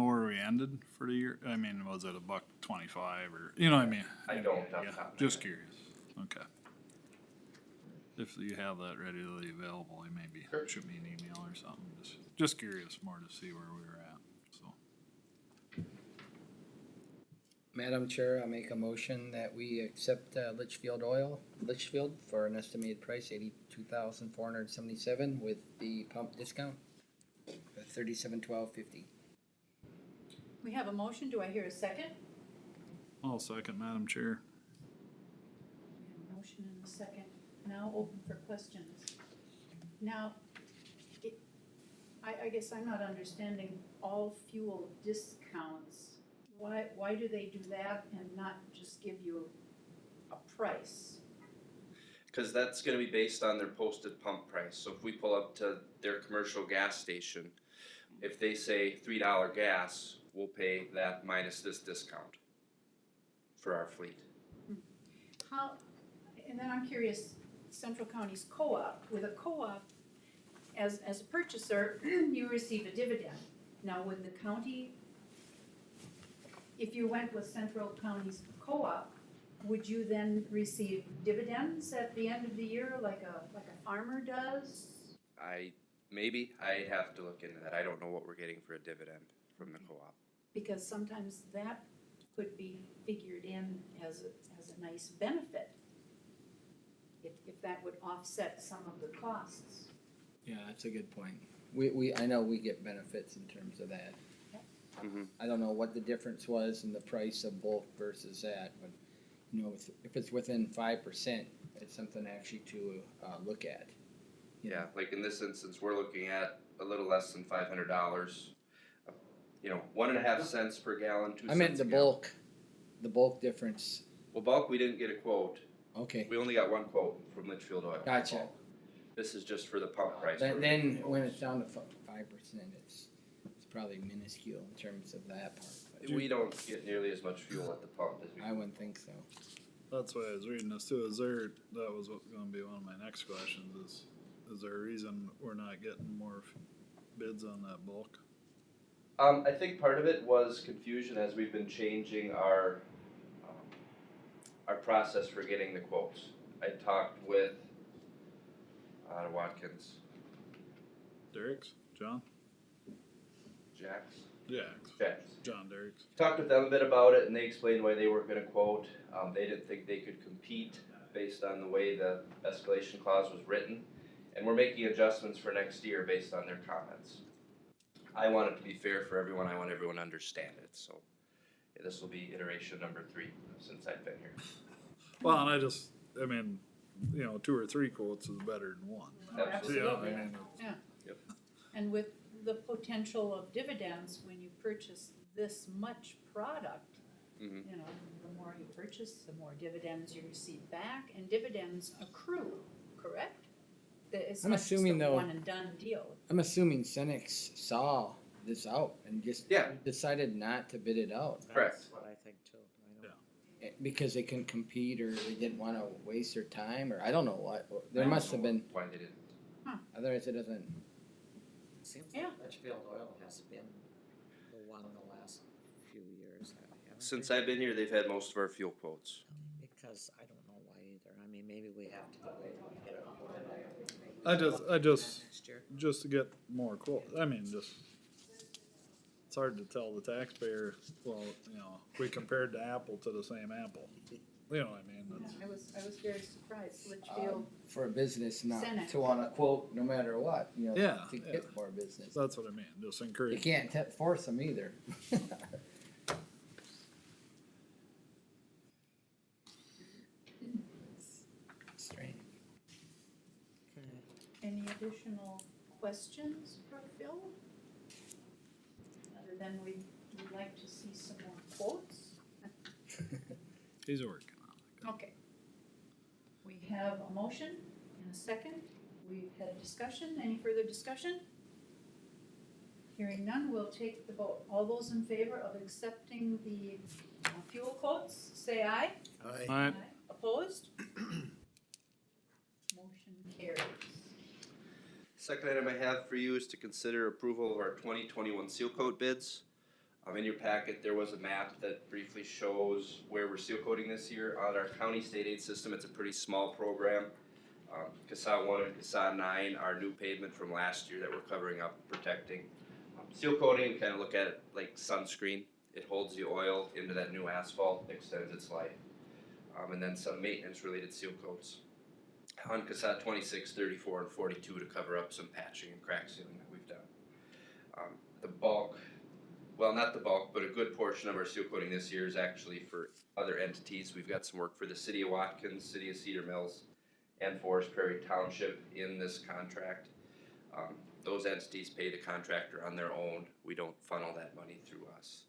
where we ended for the year? I mean, was it $1.25 or, you know what I mean? I don't off the Yeah, top of my just head. curious, okay. If you have that readily available, you maybe Sure. shoot me an email or something, just curious more to see where we were at, so. Madam Chair, I make a motion that we accept Litchfield for an estimated price $82,477 with the pump discount of $37.12.50. We have a motion, do I hear a second? I'll second, Madam Chair. We have a motion and a second, now open for questions. Now, I guess I'm not understanding all fuel discounts. Why do they do that and not just give you a price? Cause that's gonna be based on their posted pump price, so if we pull up to their commercial gas station, if they say $3 gas, we'll pay that minus this discount for our fleet. How, and then I'm curious, Central County's co-op, with a co-op, as a purchaser, you receive a dividend. Now, would the county, if you went with Central County's co-op, would you then receive dividends at the end of the year like a farmer does? Maybe, I'd have to look into that, I don't know what we're getting for a dividend from the co-op. Because sometimes that could be figured in as a nice benefit. If that would offset some of the costs. Yeah, that's a good point. I know we get benefits in terms of that. I don't know what the difference was in the price of bulk versus that, but, you know, if it's within 5%, it's something actually to, look at. Yeah, like in this instance, we're looking at a little less than $500. You know, 1.5 cents per gallon, 2 cents. I meant the a gallon. the bulk difference. Well, bulk, we didn't get a quote. Okay, We only got one quote from Litchfield Oil. gotcha. This is just for the pump price. Then when it's down to 5%, it's probably minuscule in terms of that part. But We don't get nearly as much fuel at the pump as we I wouldn't think so. That's why I was reading this too. That was gonna be one of my next questions is there a reason we're not getting more bids on that bulk? I think part of it was confusion as we've been changing our process for getting the quotes. I talked with Watkins, Derek's? John? Jax, John Derek's. talked with them a bit about it, and they explained why they weren't gonna quote. They didn't think they could compete based on the way the escalation clause was written, and we're making adjustments for next year based on their comments. I want it to be fair for everyone, I want everyone to understand it, so this will be iteration number 3 since I've been here. Well, and I mean, you know, 2 or 3 quotes is better than one. Absolutely. Yeah, I mean, And with the potential of dividends, when you purchase this much product, Mhm. you know, the more you purchase, the more dividends you receive back, and dividends accrue, correct? That it's I'm not just assuming, a though- one and done deal. I'm assuming Cenex saw this out and just Yeah. decided not to bid it out. Correct. That's what I think too, I know. Because they couldn't compete or they didn't wanna waste their time, or I don't know what, there must have been, Why they didn't. otherwise it doesn't, Seems Yeah. like Litchfield Oil has been the one in the last few years, haven't Since they? I've been here, they've had most of our fuel quotes. Because I don't know why either, I mean, maybe we have to wait till we get it all I just, next year. just to get more quotes, I mean, it's hard to tell the taxpayer, well, you know, we compared the apple to the same apple. You know what I mean? Yeah, I was very surprised, Litchfield, for a business not Cenex. to wanna quote no matter what, you know, Yeah, to yeah. get more business. That's what I mean, just You encourage. can't force them either. Strange. any additional questions for Phil? Other than we'd like to see some more quotes? He's working on it. Okay. We have a motion and a second. We've had discussion. Any further discussion? Hearing none, we'll take the vote. All those in favor of accepting the fuel quotes, say aye. Alright, Opposed? Motion carries. Second item I have for you is to consider approval of our 2021 seal coat bids. In your packet, there was a map that briefly shows where we're seal coating this year. On our county state aid system, it's a pretty small program. CASA 1 and CASA 9 are new pavement from last year that we're covering up, protecting. Seal coating, we kind of look at it like sunscreen. It holds the oil into that new asphalt, extends its life. And then some maintenance related seal coats. On CASA 26, 34, and 42 to cover up some patching and crack sealing that we've done. The bulk, well, not the bulk, but a good portion of our seal coating this year is actually for other entities. We've got some work for the City of Watkins, City of Cedar Mills, and Forest Prairie Township in this contract. Those entities pay the contractor on their own. We don't funnel that money through us.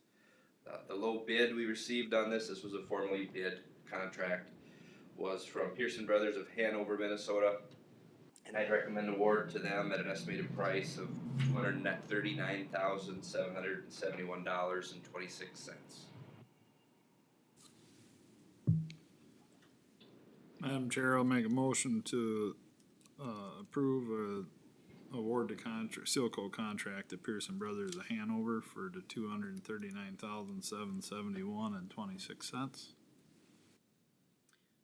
The low bid we received on this was a formally bid contract, was from Pearson Brothers of Hanover, Minnesota. And I'd recommend award to them at an estimated price of $239,771.26. Madam Chair, I'll make a motion to, approve award the seal coat contract to Pearson Brothers of Hanover for the $239,771.26.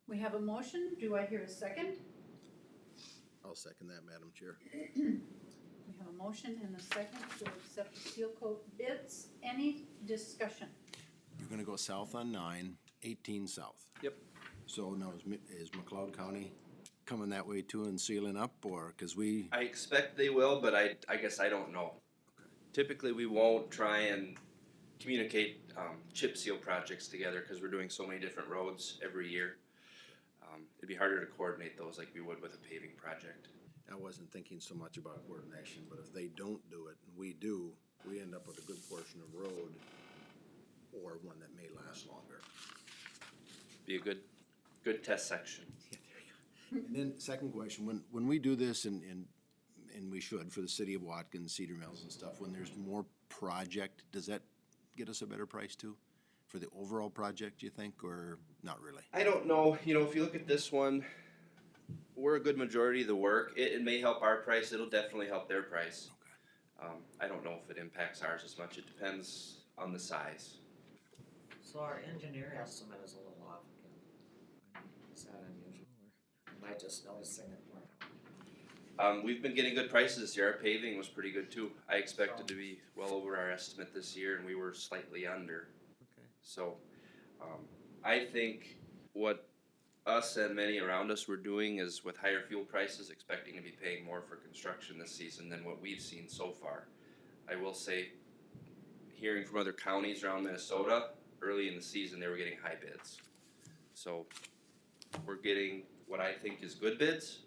We have a motion. Do I hear a second? I'll second that, Madam Chair. We have a motion and a second to accept the seal coat bids. Any discussion? You're gonna go south on 18 south. Yep. So now is McLeod County coming that way too and sealing up, or, cause we, I expect they will, but I guess I don't know. Typically, we won't try and communicate chip seal projects together because we're doing so many different roads every year. It'd be harder to coordinate those like we would with a paving project. I wasn't thinking so much about coordination, but if they don't do it and we do, we end up with a good portion of road or one that may last longer. Be a good test section. And then second question, when we do this and we should for the city of Watkins, Cedar Mills and stuff, when there's more project, does that get us a better price too? For the overall project, you think, or not really? I don't know, if you look at this one, we're a good majority of the work. It may help our price, it'll definitely help their price. Okay. I don't know if it impacts ours as much, it depends on the size. So our engineer estimate is a little off again. Is that unusual, or am I just noticing it more now? We've been getting good prices this year, our paving was pretty good too. I expected to be well over our estimate this year and we were slightly under. Okay. So, I think what us and many around us were doing is with higher fuel prices, expecting to be paying more for construction this season than what we've seen so far. I will say, hearing from other counties around Minnesota, early in the season they were getting high bids. So, we're getting what I think is good bids.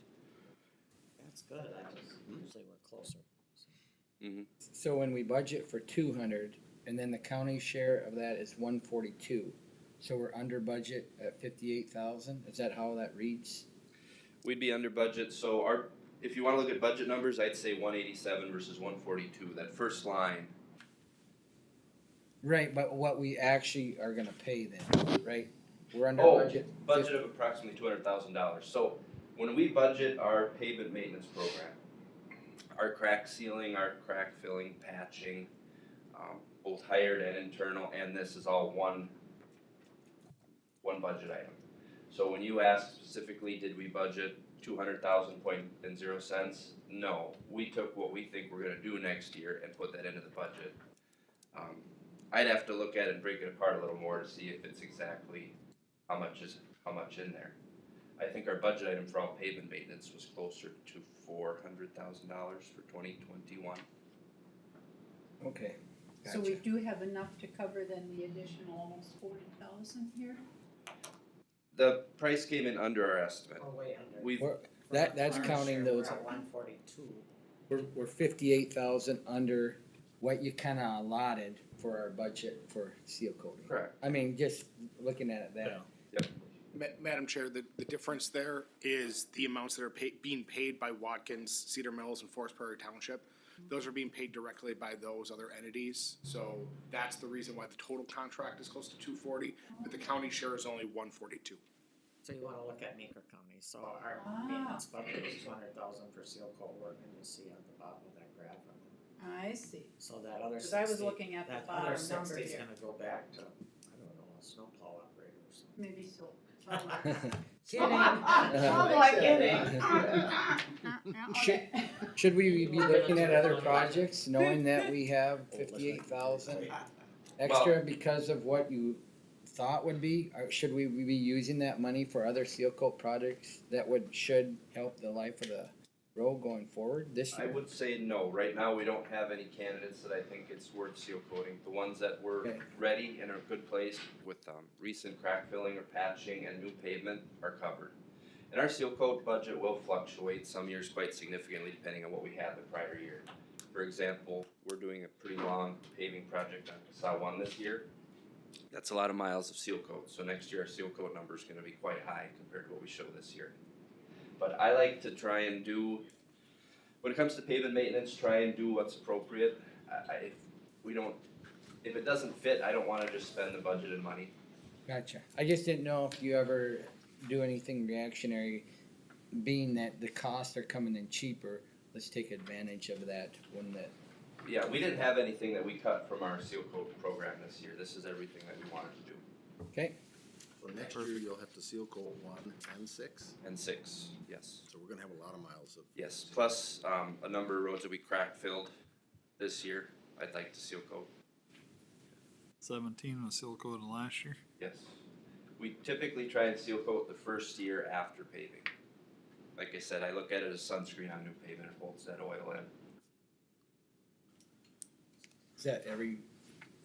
That's good, I just, usually we're closer. Mm-hmm. So when we budget for 200, and then the county share of that is 142, so we're under budget at 58,000. Is that how that reads? We'd be under budget, so if you wanna look at budget numbers, I'd say 187 versus 142, that first line. Right, but what we actually are gonna pay then, right? We're under Oh, budget. budget of approximately $200,000. So when we budget our pavement maintenance program, our crack sealing, our crack filling, patching, both hired and internal, and this is all one budget item. So when you ask specifically, did we budget 200,000.0 cents? No, we took what we think we're gonna do next year and put that into the budget. I'd have to look at it and break it apart a little more to see if it's exactly how much in there. I think our budget item for all pavement maintenance was closer to $400,000 for 2021. Okay, So we gotcha. do have enough to cover then the additional almost 40,000 here? The price came in under our estimate. We're way under. We've, That's counting those, We're at 142. we're 58,000 under what you kinda allotted for our budget for seal coating. correct. I mean, just looking at it that. Madam Chair, the difference there is the amounts that are being paid by Watkins, Cedar Mills, and Forest Prairie Township. Those are being paid directly by those other entities, so that's the reason why the total contract is close to 240, but the county share is only 142. So you wanna look at Meeker County, so our maintenance budget is 200,000 for seal coat work, and you see at the bottom of that graph. I see. So that other 60. Because I was looking at the That bottom other number 60 is here. gonna go back to, I don't know, a snowplow operator or something. Maybe so. Kidding. Should we be looking at other projects, knowing that we have 58,000 extra because of what you thought would be? Or should we be using that money for other seal coat projects that should help the life of the road going forward this I year? would say no, right now we don't have any candidates that I think it's worth seal coating. The ones that were Okay. ready and are in a good place with recent crack filling or patching and new pavement are covered. And our seal coat budget will fluctuate some years quite significantly depending on what we had the prior year. For example, we're doing a pretty long paving project on Casal 1 this year. That's a lot of miles of seal coat, so next year our seal coat number is gonna be quite high compared to what we show this year. But I like to try and do, when it comes to pavement maintenance, try and do what's appropriate. If we don't, if it doesn't fit, I don't wanna just spend the budgeted money. Gotcha. I just didn't know if you ever do anything reactionary, being that the costs are coming in cheaper, let's take advantage of that when that, Yeah, we didn't have anything that we cut from our seal coat program this year. This is everything that we wanted to do. okay? So next year you'll have to seal coat 1 and 6, And 6, yes. so we're gonna have a lot of miles of. Yes, plus, a number of roads that we crack filled this year, I'd like to seal coat. 17 was seal coated last year. Yes. We typically try and seal coat the first year after paving. Like I said, I look at it as sunscreen on new pavement, it holds that oil in. Is that every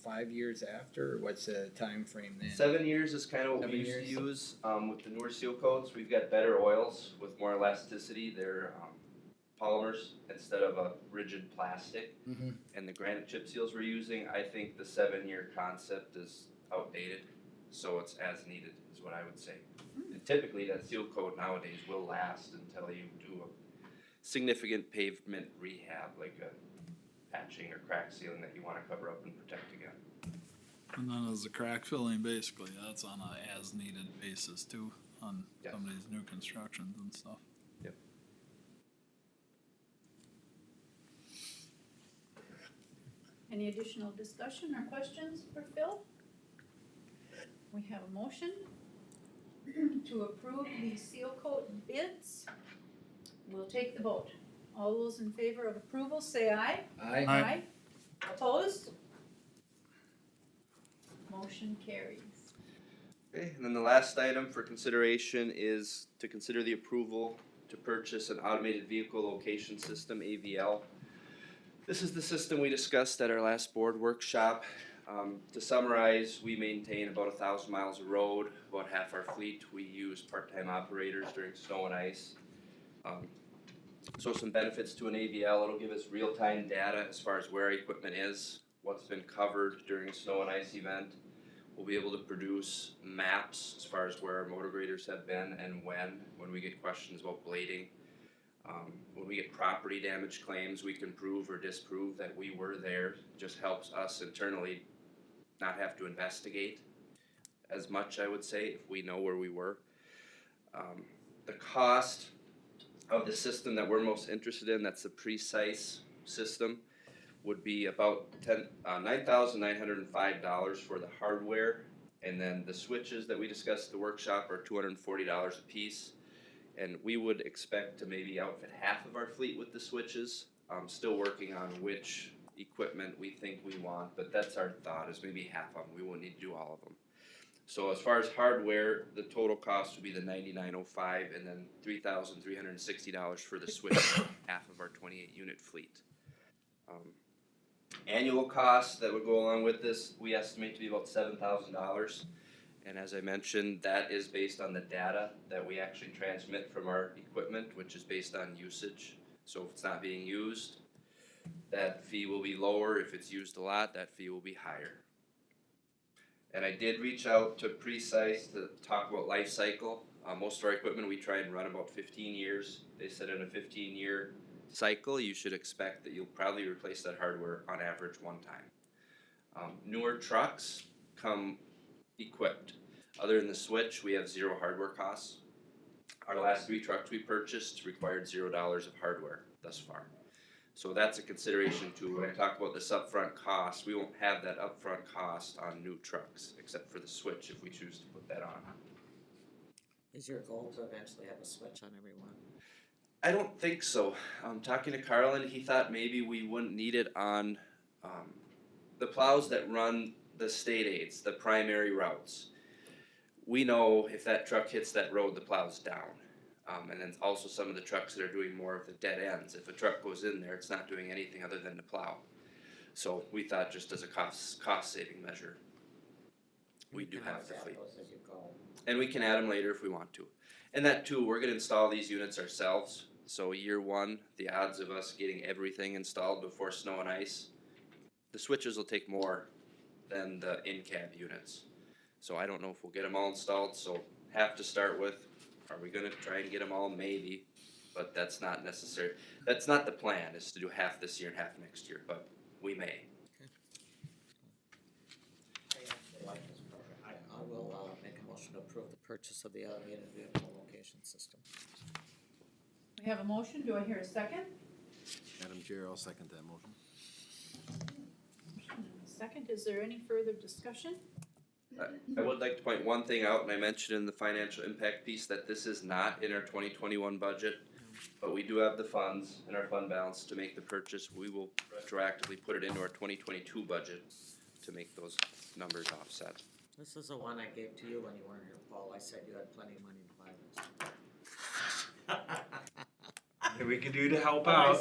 5 years after, or what's the time frame then? 7 years is kind of what 7 we used to years. use, with the newer seal coats, we've got better oils with more elasticity, they're, polymers instead of a rigid plastic. Mm-hmm. And the granite chip seals we're using, I think the 7-year concept is outdated, so it's as needed, is what I would say. And typically, that seal coat nowadays will last until you do a significant pavement rehab, like a patching or crack sealing that you wanna cover up and protect again. And then as a crack filling, basically, that's on a as needed basis too, on Yeah. some of these new constructions and stuff. Any additional discussion or questions for Phil? We have a motion to approve the seal coat bids. We'll take the vote. All those in favor of approval, say aye. Aye. Opposed? Motion carries. Okay, and then the last item for consideration is to consider the approval to purchase an automated vehicle location system, AVL. This is the system we discussed at our last board workshop. To summarize, we maintain about 1,000 miles of road, about half our fleet. We use part-time operators during snow and ice. So some benefits to an AVL, it'll give us real-time data as far as where our equipment is, what's been covered during a snow and ice event. We'll be able to produce maps as far as where our motor graders have been and when we get questions about blading. When we get property damage claims, we can prove or disprove that we were there. It just helps us internally not have to investigate as much, I would say, if we know where we were. The cost of the system that we're most interested in, that's the precise system, would be about $9,905 for the hardware, and then the switches that we discussed at the workshop are $240 a piece. And we would expect to maybe outfit half of our fleet with the switches. Still working on which equipment we think we want, but that's our thought, is maybe half of them. We won't need to do all of them. So as far as hardware, the total cost would be the $9,905 and then $3,360 for the switch, half of our 28 unit fleet. Annual costs that would go along with this, we estimate to be about $7,000. And as I mentioned, that is based on the data that we actually transmit from our equipment, which is based on usage. So if it's not being used, that fee will be lower. If it's used a lot, that fee will be higher. And I did reach out to Precise to talk about life cycle. Most of our equipment we try and run about 15 years. They said in a 15-year cycle, you should expect that you'll probably replace that hardware on average one time. Newer trucks come equipped. Other than the switch, we have zero hardware costs. Our last 3 trucks we purchased required $0 of hardware thus far. So that's a consideration too. When I talk about this upfront cost, we won't have that upfront cost on new trucks, except for the switch if we choose to put that on. Is your goal to eventually have a switch on every one? I don't think so. Talking to Carlin, he thought maybe we wouldn't need it on the plows that run the state aids, the primary routes. We know if that truck hits that road, the plow's down. And then also some of the trucks that are doing more of the dead ends. If a truck goes in there, it's not doing anything other than to plow. So we thought just as a cost saving measure, we do have the fleet. And we can add them later if we want to. And that too, we're gonna install these units ourselves. So year 1, the odds of us getting everything installed before snow and ice, the switches will take more than the in-cab units. So I don't know if we'll get them all installed, so have to start with, are we gonna try and get them all? Maybe, but that's not necessary. That's not the plan, is to do half this year and half next year, but we may. I actually like this program. I will, make a motion to approve the purchase of the automated vehicle location system. We have a motion, do I hear a second? Madam Chair, I'll second that motion. Motion and a second, is there any further discussion? I would like to point one thing out, and I mentioned in the financial impact piece that this is not in our 2021 budget, but we do have the funds in our fund balance to make the purchase. We will retroactively put it into our 2022 budget to make those numbers offset. This is the one I gave to you when you weren't here, Paul. I said you had plenty of money to buy this. What we can do to help out.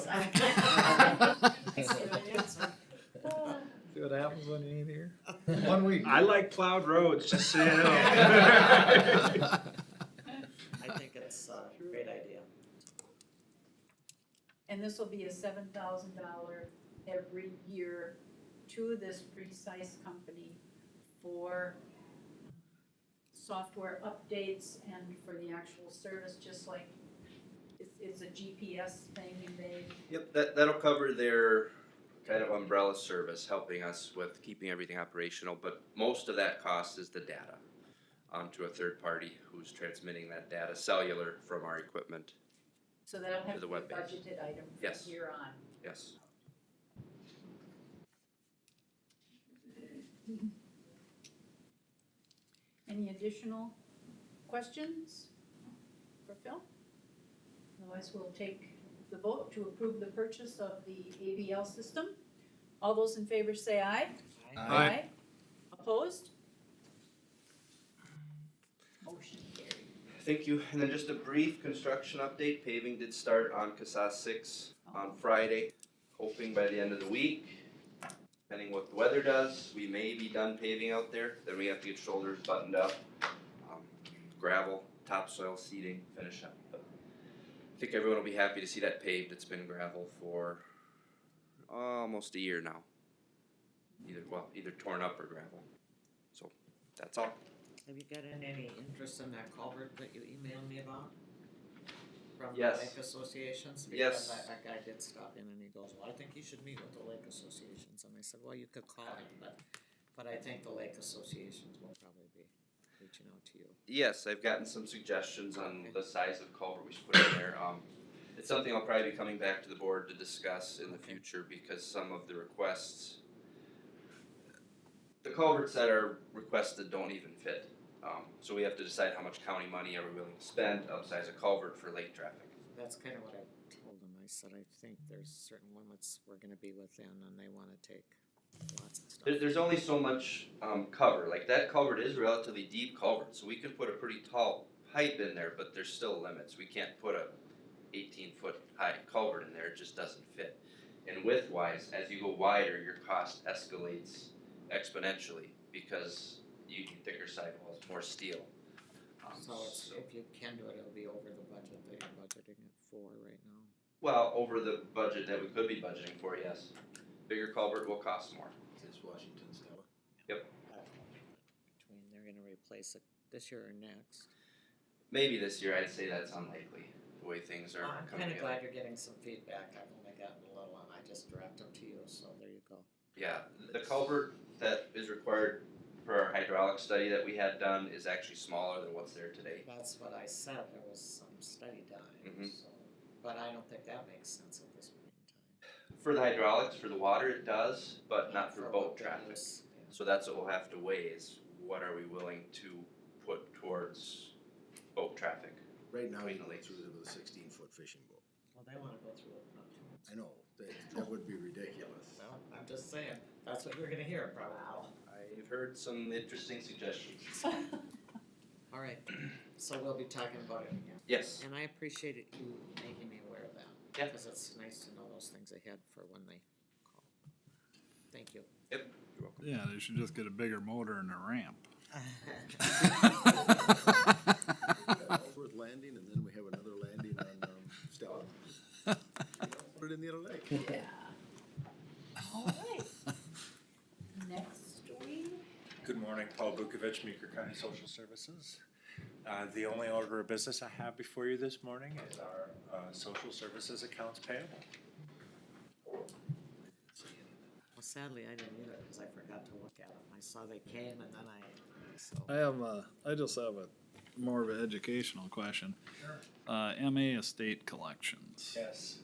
See what happens when you ain't here? 1 week. I like plowed roads, just so you know. I think it's a great idea. And this will be a $7,000 every year to this precise company for software updates and for the actual service, just like it's a GPS thing and they, Yep, that'll cover their kind of umbrella service, helping us with keeping everything operational, but most of that cost is the data onto a third party who's transmitting that data cellular from our equipment. so that'll have To the to be a web-based. budgeted item Yes. from here on. Yes. Any additional questions for Phil? Otherwise, we'll take the vote to approve the purchase of the AVL system. All those in favor say aye. Aye. Opposed? Motion carried. Thank you. And then just a brief construction update. Paving did start on Casas 6 on Friday, hoping by the end of the week. Depending what the weather does, we may be done paving out there. Then we have to get shoulders buttoned up, gravel, topsoil, seeding, finish up. But I think everyone will be happy to see that paved. It's been gravel for almost a year now. Either torn up or gravel. So that's all. Have you got any interest in that culvert that you emailed me about? From the Yes. lake associations? Yes. Because that guy did stop in and he goes, well, I think you should meet with the lake associations. And I said, well, you could call him, but I think the lake associations will probably be reaching out to you. Yes, I've gotten some suggestions on the size of culvert we should put in there. It's something I'll probably be coming back to the board to discuss in the future because some of the requests, the culverts that are requested don't even fit. So we have to decide how much county money are we willing to spend to upsize a culvert for lake traffic. That's kind of what I told him. I said, I think there's certain limits we're gonna be within and they wanna take lots of stuff. There's only so much cover. Like that culvert is a relatively deep culvert, so we can put a pretty tall pipe in there, but there's still limits. We can't put a 18-foot high culvert in there, it just doesn't fit. And width-wise, as you go wider, your cost escalates exponentially because you need thicker sidewalls, more steel. So it's, if you can do it, it'll be over the budget that you're budgeting it for right now. Well, over the budget that we could be budgeting for, yes. Bigger culvert will cost more. Is Washington Stella? Between, they're gonna replace it this year or next. Maybe this year, I'd say that's unlikely, the way things are I'm coming kinda together. glad you're getting some feedback. I've only gotten a little one. I just direct them to you, so there you go. Yeah, the culvert that is required for our hydraulic study that we had done is actually smaller than what's there today. That's what I said. There was some study done, Mhm. so, but I don't think that makes sense at this point in time. For the hydraulics, for the water, it does, but not for what boat they traffic. use, yeah. So that's what we'll have to weigh is what are we willing to put towards boat traffic? Right now, Between you the go lakes. through it with a 16-foot fishing boat. Well, they wanna go through it, not too much. I know, that would be ridiculous. Well, I'm just saying, that's what you're gonna hear probably. I've heard some interesting suggestions. All right, so we'll be talking about it again. Yes, And I appreciated you making me aware of that. Yeah. Because it's nice to know those things ahead for when they call. Thank you. you're welcome. Yeah, they should just get a bigger motor and a ramp. Ellsworth Landing, and then we have another landing on Stella. Put it in the other lake. Yeah. All right. Next we morning, Paul Bukovich, Meeker County Social Services. The only order of business I have before you this morning is our social services accounts payable. Well, sadly, I didn't either, because I forgot to look at them. I saw they came and then I just have a more of an educational question. MA estate collections. Yes.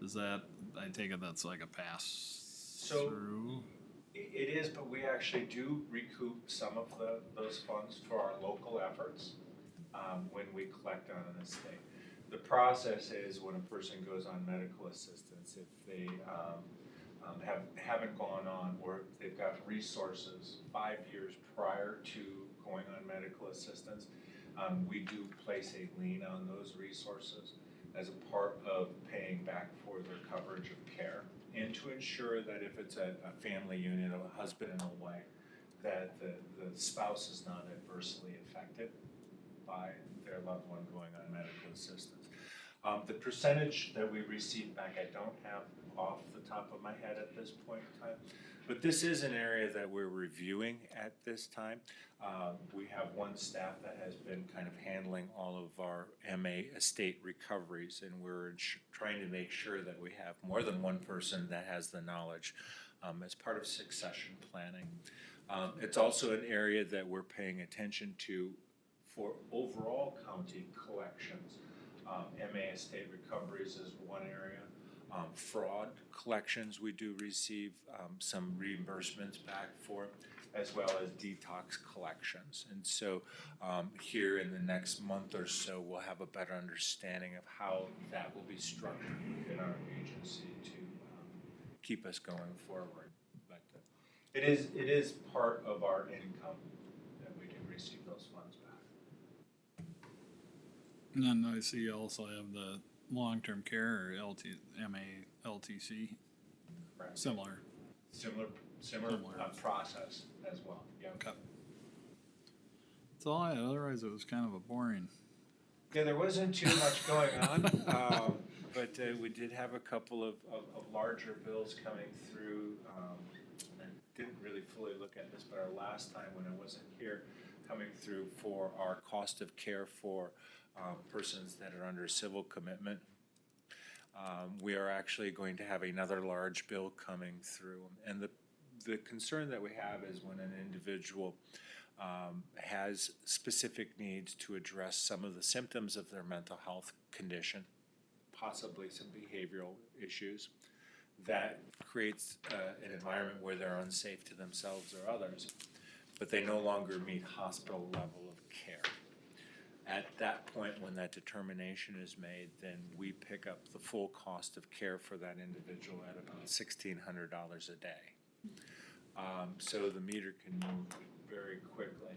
Is that, I take it that's like a pass So- through? It is, but we actually do recoup some of those funds for our local efforts when we collect on an estate. The process is when a person goes on medical assistance, if they haven't gone on, or they've got resources 5 years prior to going on medical assistance, we do place a lien on those resources as a part of paying back for their coverage of care, and to ensure that if it's a family unit, a husband and a wife, that the spouse is not adversely affected by their loved one going on medical assistance. The percentage that we receive back, I don't have off the top of my head at this point in time, but this is an area that we're reviewing at this time. We have one staff that has been kind of handling all of our MA estate recoveries, and we're trying to make sure that we have more than one person that has the knowledge as part of succession planning. It's also an area that we're paying attention to for overall county collections. MA estate recoveries is one area. Fraud collections, we do receive some reimbursements back for, as well as detox collections. And so here in the next month or so, we'll have a better understanding of how that will be structured within our agency to keep us going forward. But it is part of our income that we do receive those funds back. And then I see you also have the long-term care or MA LTC, Correct. similar. Similar process as well. Yeah. Okay. That's all I had, otherwise it was kind of a boring. Yeah, there wasn't too much going on, but we did have a couple of larger bills coming through. I didn't really fully look at this, but our last time when I wasn't here, coming through for our cost of care for persons that are under civil commitment. We are actually going to have another large bill coming through, and the concern that we have is when an individual has specific needs to address some of the symptoms of their mental health condition, possibly some behavioral issues, that creates an environment where they're unsafe to themselves or others, but they no longer meet hospital level of care. At that point, when that determination is made, then we pick up the full cost of care for that individual at about $1,600 a day. So the meter can move very quickly.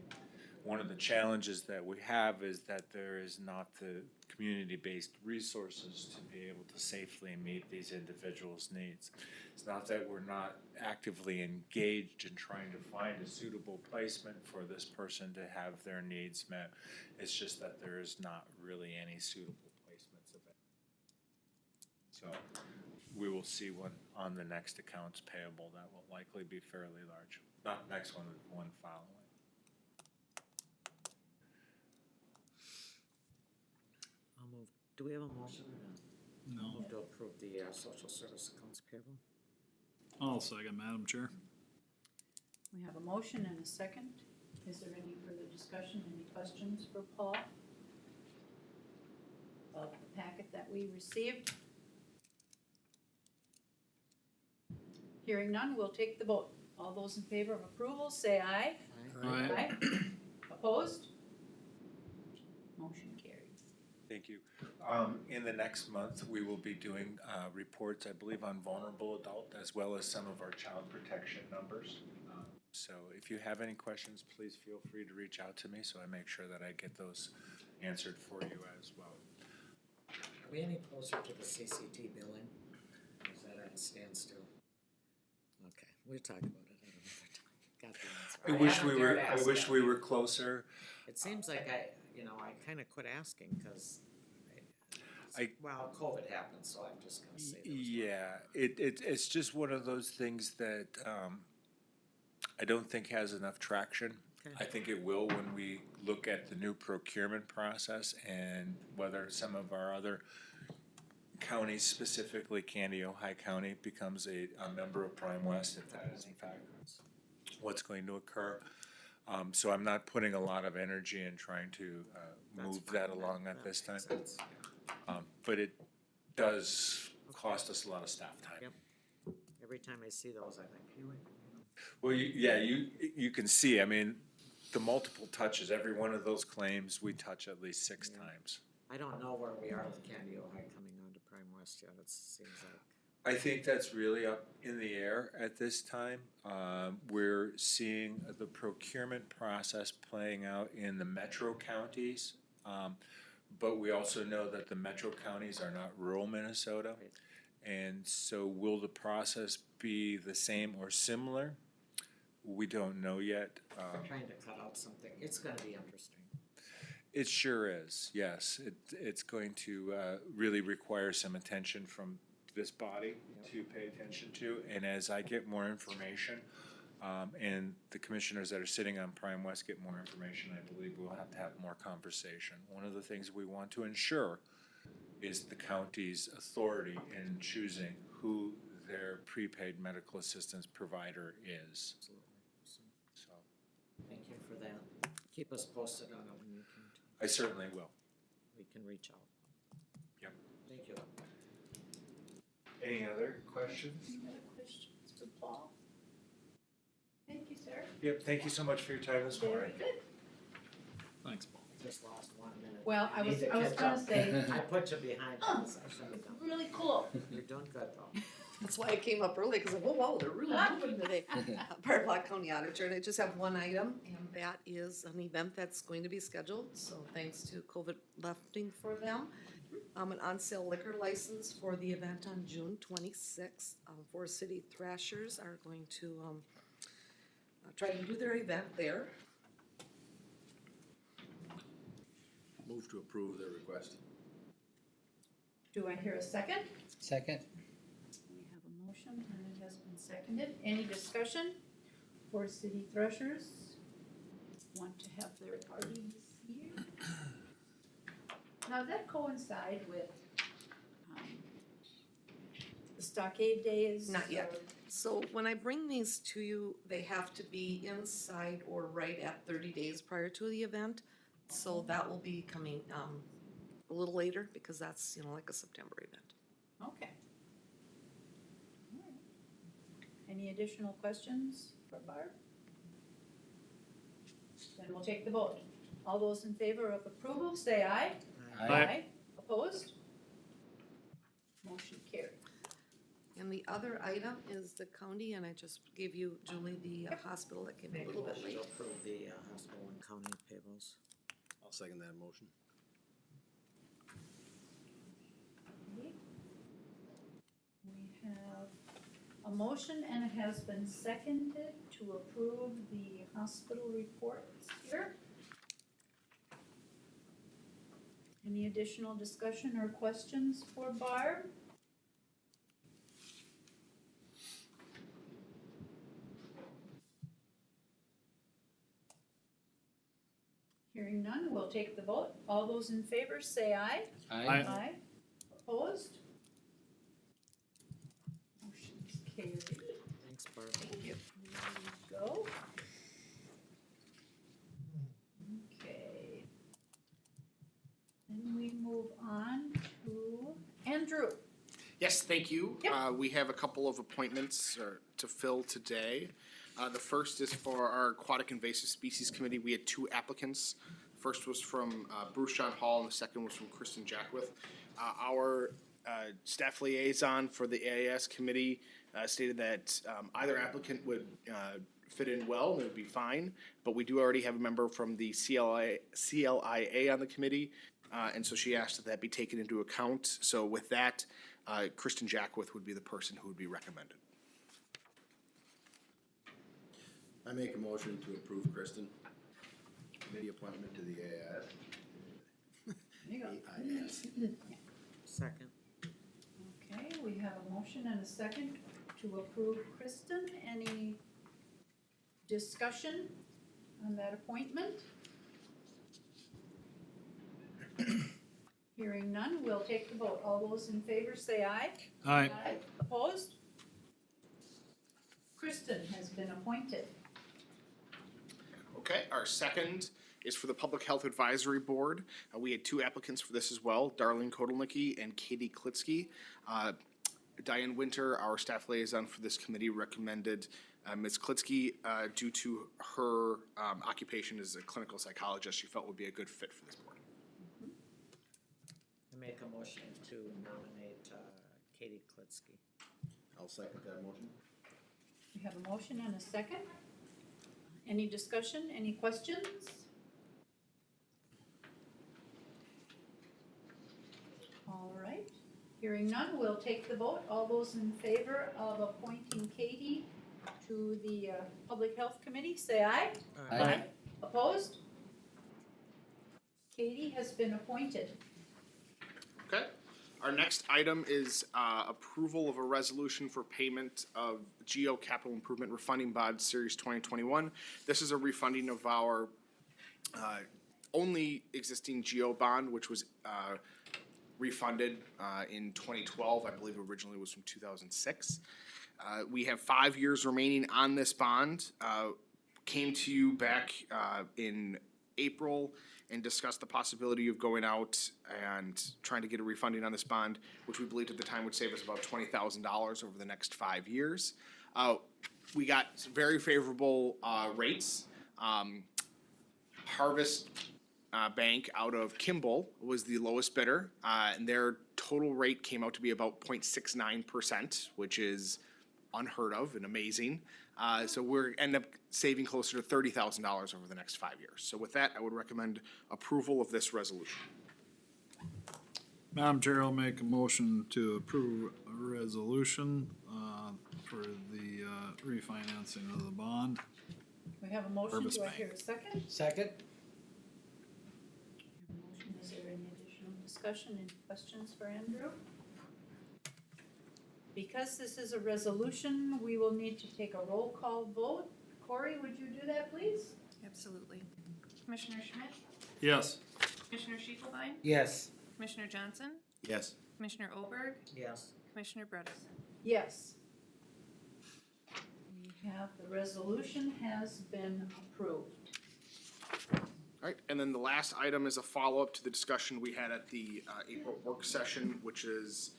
One of the challenges that we have is that there is not the community-based resources to be able to safely meet these individuals' needs. It's not that we're not actively engaged in trying to find a suitable placement for this person to have their needs met. It's just that there is not really any suitable placements available. So we will see one on the next accounts payable that will likely be fairly large. Not the next one, the one following. I'll move. Do we have a motion or not? No. I'll move to approve the social service accounts payable. I'll second, Madam Chair. We have a motion and a second. Is there any further discussion, any questions for Paul? Of the packet that we received? Hearing none, we'll take the vote. All those in favor of approval, say aye. Aye. Opposed? Motion carried. Thank you. In the next month, we will be doing reports, I believe, on vulnerable adult as well as some of our child protection numbers. So if you have any questions, please feel free to reach out to me so I make sure that I get those answered for you as well. Are we any closer to the CCT billing? Or is that at a standstill? Okay, we'll talk about it at another time. Got the answer. I wish we were closer. It seems like I kinda quit asking, cause well, COVID happened, so I'm just gonna say. Yeah, it's just one of those things that I don't think has enough traction. Okay. I think it will when we look at the new procurement process and whether some of our other counties, specifically Candy, Ojai County, becomes a member of Prime West, if that is in fact what's going to occur. So I'm not putting a lot of energy in trying to move that along at this time. But it does cost us a lot of staff time. Yep. Every time I see those, I think, "Hey, wait." Well, you can see, I mean, the multiple touches, every one of those claims, we touch at least 6 times. I don't know where we are with Candy Ojai coming on to Prime West yet, it seems like. I think that's really up in the air at this time. We're seeing the procurement process playing out in the metro counties. But we also know that the metro counties are not rural Minnesota. Right. And so will the process be the same or similar? We don't know yet. We're trying to cut out something, it's gonna be interesting. It sure is, yes. It's going to really require some attention from this body to pay attention to. And as I get more information, and the commissioners that are sitting on Prime West get more information, I believe we'll have to have more conversation. One of the things we want to ensure is the county's authority in choosing who their prepaid medical assistance provider is. Absolutely. So, So thank you for that. Keep us posted on it when you can, I certainly will. we can reach out. Yep. Thank you. Any other questions? Any other questions for Paul? Thank you, sir. Yep, thank you so much for your time this Very morning. good. Thanks, Paul. Just lost 1 minute. Well, I Need was to gonna catch up. say, I put you behind on this, I should have done. really cool. You're doing good though. That's why I came up early, because oh wow, they're really moving today. Part Black County Auditor, and I just have one item, and that is an event that's going to be scheduled, so thanks to COVID lefting for them. An on-sale liquor license for the event on June 26th. Forest City Thrashers are going to try to do their event there. Move to approve their request. Do I hear a second? Second? We have a motion and it has been seconded. Any discussion? For City Threshers want to have their party this year. Now, does that coincide with the stockade days? Not yet. or- So when I bring these to you, they have to be inside or right at 30 days prior to the event. So that will be coming a little later, because that's, like a September event. Okay. All right. Any additional questions for Barb? Then we'll take the vote. All those in favor of approval, say aye. Aye. Opposed? Motion carried. And the other item is the county, and I just gave you, Julie, the hospital that came a Make a little bit motion late. to approve the hospital and county payables. I'll second that motion. Okay. We have a motion and it has been seconded to approve the hospital reports here. Any additional discussion or questions for Barb? Hearing none, we'll take the vote. All those in favor say aye. Aye. Opposed? Motion's carried. Thanks, Barb. Thank you. There you go. Okay. Then we move on to Andrew. Yes, thank you. Yep. We have a couple of appointments to fill today. The first is for our Aquatic Invasive Species Committee. We had 2 applicants. First was from Bruce John Hall, and the second was from Kristen Jackwith. Our staff liaison for the AIS committee stated that either applicant would fit in well, and it would be fine, but we do already have a member from the CLIA on the committee, and so she asked that that be taken into account. So with that, Kristen Jackwith would be the person who would be recommended. I make a motion to approve Kristen. Committee appointment to the AIS. There you go. AIS. Second. Okay, we have a motion and a second to approve Kristen. Any discussion on that appointment? Hearing none, we'll take the vote. All those in favor say aye. Aye. Opposed? Kristen has been appointed. Okay, our second is for the Public Health Advisory Board. We had 2 applicants for this as well, Darlene Kotelnicki and Katie Klitsky. Diane Winter, our staff liaison for this committee, recommended Ms. Klitsky due to her occupation as a clinical psychologist. She felt would be a good fit for this board. I make a motion to nominate Katie Klitsky. I'll second that motion. We have a motion and a second. Any discussion, any questions? All right, hearing none, we'll take the vote. All those in favor of appointing Katie to the Public Health Committee, say aye. Aye. Opposed? Katie has been appointed. Okay. Our next item is approval of a resolution for payment of Geo Capital Improvement Refunding Bond Series 2021. This is a refunding of our only existing Geo bond, which was refunded in 2012. I believe originally was from 2006. We have 5 years remaining on this bond. Came to you back in April and discussed the possibility of going out and trying to get a refunding on this bond, which we believed at the time would save us about $20,000 over the next 5 years. We got some very favorable rates. Harvest Bank out of Kimball was the lowest bidder, and their total rate came out to be about 0.69%, which is unheard of and amazing. So we're end up saving closer to $30,000 over the next 5 years. So with that, I would recommend approval of this resolution. Madam Chair, I'll make a motion to approve a resolution for the refinancing of the bond. We have a motion, Purpose do I Bank. hear a second? Second? Motion, is there any additional discussion and questions for Andrew? Because this is a resolution, we will need to take a roll call vote. Corey, would you do that, please? Absolutely. Commissioner Schmidt? Yes. Commissioner Schiefelbein? Yes. Commissioner Johnson? Yes. Commissioner Olberg? Yes. Commissioner Bredesen? Yes. We have, the resolution has been approved. All right, and then the last item is a follow-up to the discussion we had at the April work session, which is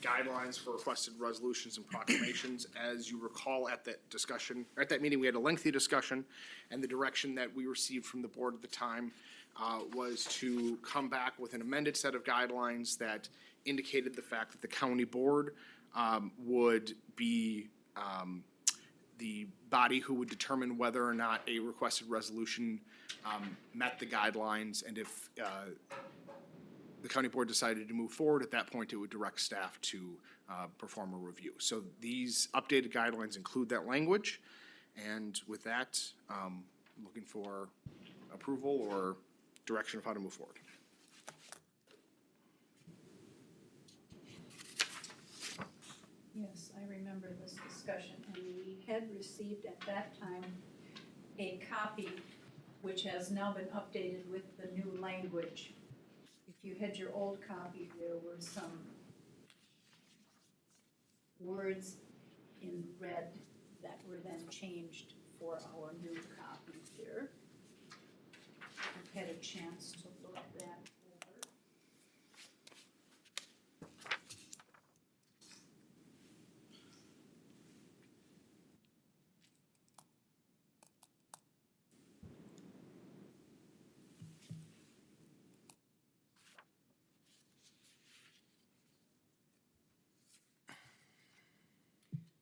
guidelines for requested resolutions and proclamations. As you recall, at that discussion, or at that meeting, we had a lengthy discussion, and the direction that we received from the board at the time was to come back with an amended set of guidelines that indicated the fact that the county board would be the body who would determine whether or not a requested resolution met the guidelines, and if the county board decided to move forward, at that point it would direct staff to perform a review. So these updated guidelines include that language, and with that, looking for approval or direction of how to move forward. Yes, I remember this discussion, and we had received at that time a copy which has now been updated with the new language. If you had your old copy, there were some words in red that were then changed for our new copy here. I've had a chance to look that over.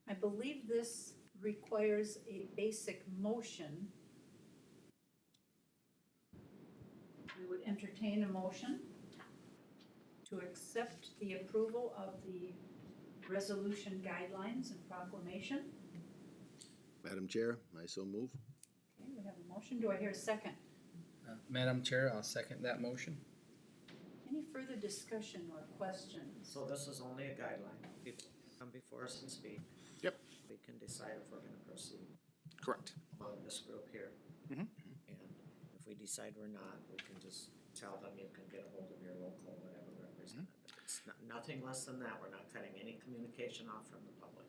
I believe this requires a basic motion. We would entertain a motion to accept the approval of the resolution guidelines and proclamation. Madam Chair, I so move. Okay, we have a motion. Do I hear a second? Madam Chair, I'll second that motion. Any further discussion or questions? So this is only a guideline. People come before us and speak. Yep. We can decide if we're gonna proceed. Correct. among this group here. Mhm. And if we decide we're not, we can just tell them you can get a hold of your local whatever representative. It's nothing less than that. We're not cutting any communication off from the public.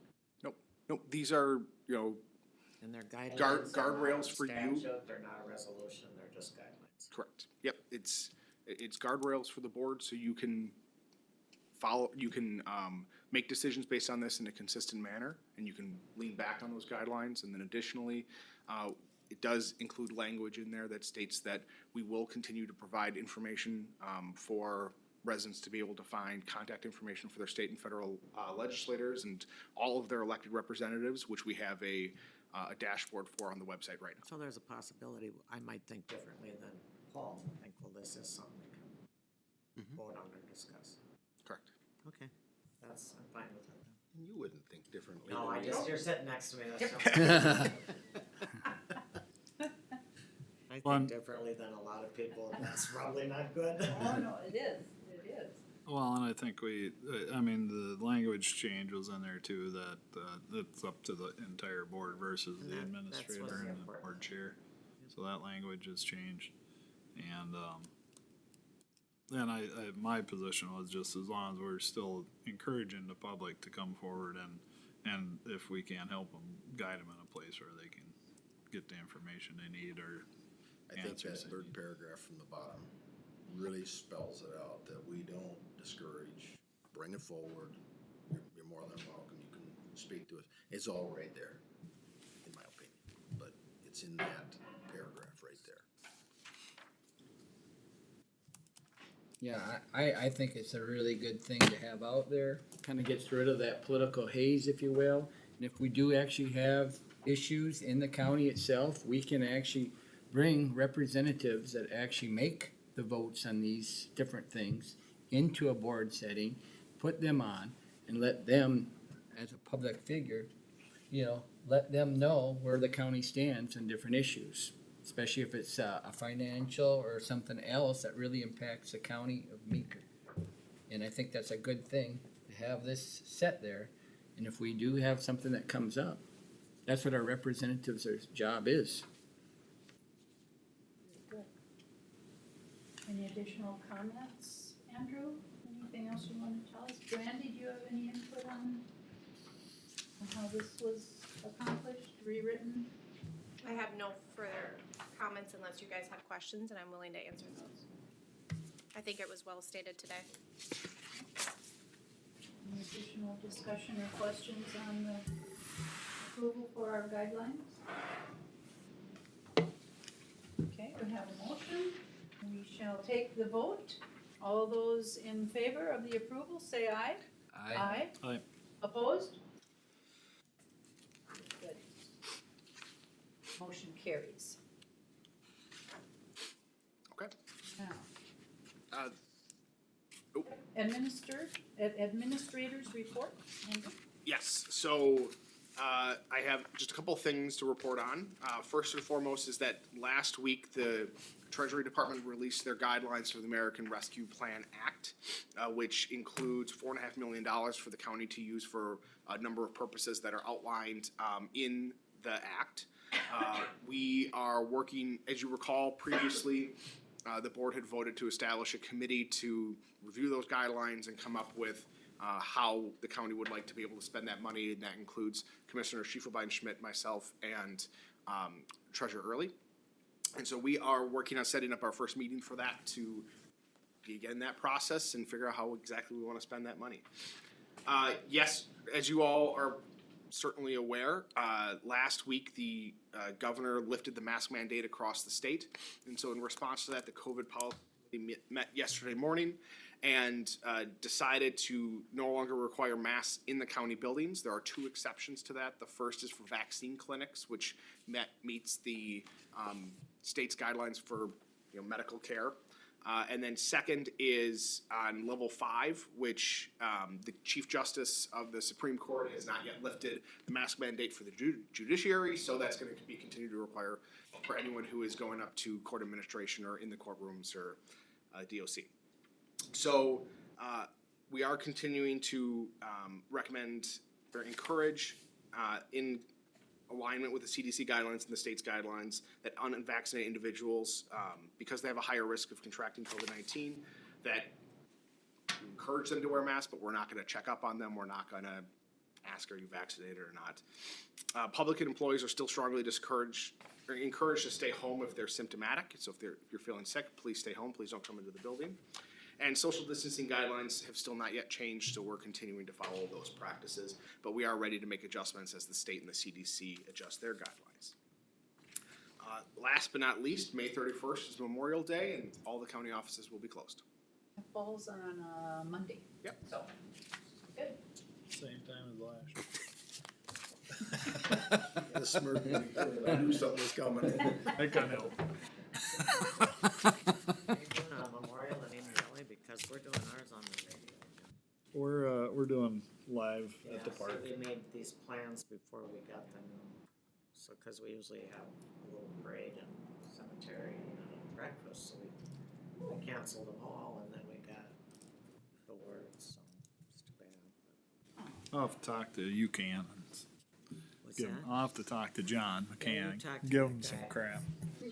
Nope, these are, And they're guidelines. guardrails for you. Statute, they're not a resolution, they're just guidelines. Correct. Yep, it's guardrails for the board, so you can follow, you can make decisions based on this in a consistent manner, and you can lean back on those guidelines. And then additionally, it does include language in there that states that we will continue to provide information for residents to be able to find contact information for their state and federal legislators and all of their elected representatives, which we have a dashboard for on the website right now. So there's a possibility I might think differently than Paul. I think, well, this is something we can vote on or discuss. Correct. Okay, I'm fine with that. And you wouldn't think differently. No, than I me. just, you're sitting next to me, that's I Well, think differently than a lot of people, and that's probably not good. Oh, no, it is, it is. Well, and I think the language change was in there too, that it's up to the entire board versus And the that's administrator what's and the important. board chair. So that language has changed. And, then my position was just as long as we're still encouraging the public to come forward and if we can't help them, guide them in a place where they can get the information they need or I think answers that they third need. paragraph from the bottom really spells it out, that we don't discourage, bring it forward. You're more than welcome, you can speak to it. It's all right there, in my opinion, but it's in that paragraph right there. Yeah, I think it's a really good thing to have out there. Kind of gets rid of that political haze, if you will. And if we do actually have issues in the county itself, we can actually bring representatives that actually make the votes on these different things into a board setting, put them on, and let them, as a public figure, let them know where the county stands on different issues. Especially if it's a financial or something else that really impacts the county of Meeker. And I think that's a good thing to have this set there. And if we do have something that comes up, that's what our representatives' job is. Good. Any additional comments, Andrew? Anything else you want to tell us? Brandy, do you have any input on how this was accomplished, rewritten? I have no further comments unless you guys have questions, and I'm willing to answer those. I think it was well stated today. Any additional discussion or questions on the approval for our guidelines? Okay, we have a motion. We shall take the vote. All those in favor of the approval, say aye. Aye. Aye. Opposed? Good. Motion carries. Okay. Now, administrators report. Andrew? Yes, so I have just a couple of things to report on. First and foremost is that last week the Treasury Department released their guidelines for the American Rescue Plan Act, which includes $4.5 million for the county to use for a number of purposes that are outlined in the act. We are working, as you recall previously, the board had voted to establish a committee to review those guidelines and come up with how the county would like to be able to spend that money, and that includes Commissioner Schiefelbein-Schmidt, myself, and Treasurer Early. And so we are working on setting up our first meeting for that to begin that process and figure out how exactly we want to spend that money. Yes, as you all are certainly aware, last week the governor lifted the mask mandate across the state. And so in response to that, the COVID policy met yesterday morning and decided to no longer require masks in the county buildings. There are two exceptions to that. The first is for vaccine clinics, which meets the state's guidelines for medical care. And then second is on level 5, which the Chief Justice of the Supreme Court has not yet lifted the mask mandate for the judiciary, so that's going to be continued to require for anyone who is going up to court administration or in the courtrooms or DOC. So we are continuing to recommend or encourage in alignment with the CDC guidelines and the state's guidelines that unvaccinated individuals, because they have a higher risk of contracting COVID-19, that we encourage them to wear masks, but we're not gonna check up on them. We're not gonna ask, are you vaccinated or not? Public employees are still strongly encouraged to stay home if they're symptomatic. So if you're feeling sick, please stay home. Please don't come into the building. And social distancing guidelines have still not yet changed, so we're continuing to follow those practices. But we are ready to make adjustments as the state and the CDC adjust their guidelines. Last but not least, May 31st is Memorial Day, and all the county offices will be closed. It falls on Monday. Yep. So, good. Same time as last. The smirk, I knew something was coming. I couldn't help. Memorial and Amy Valley, because we're doing ours on the radio. We're doing live at the Yeah, park. so we made these plans before we got them, so, cause we usually have a little parade and cemetery and breakfast, so we canceled them all, and then we got the words, so it's too bad. I'll have to talk to you, can. What's that? I'll have to talk to John Yeah, you McCann. talk to Give the him some guy. crap. Do it.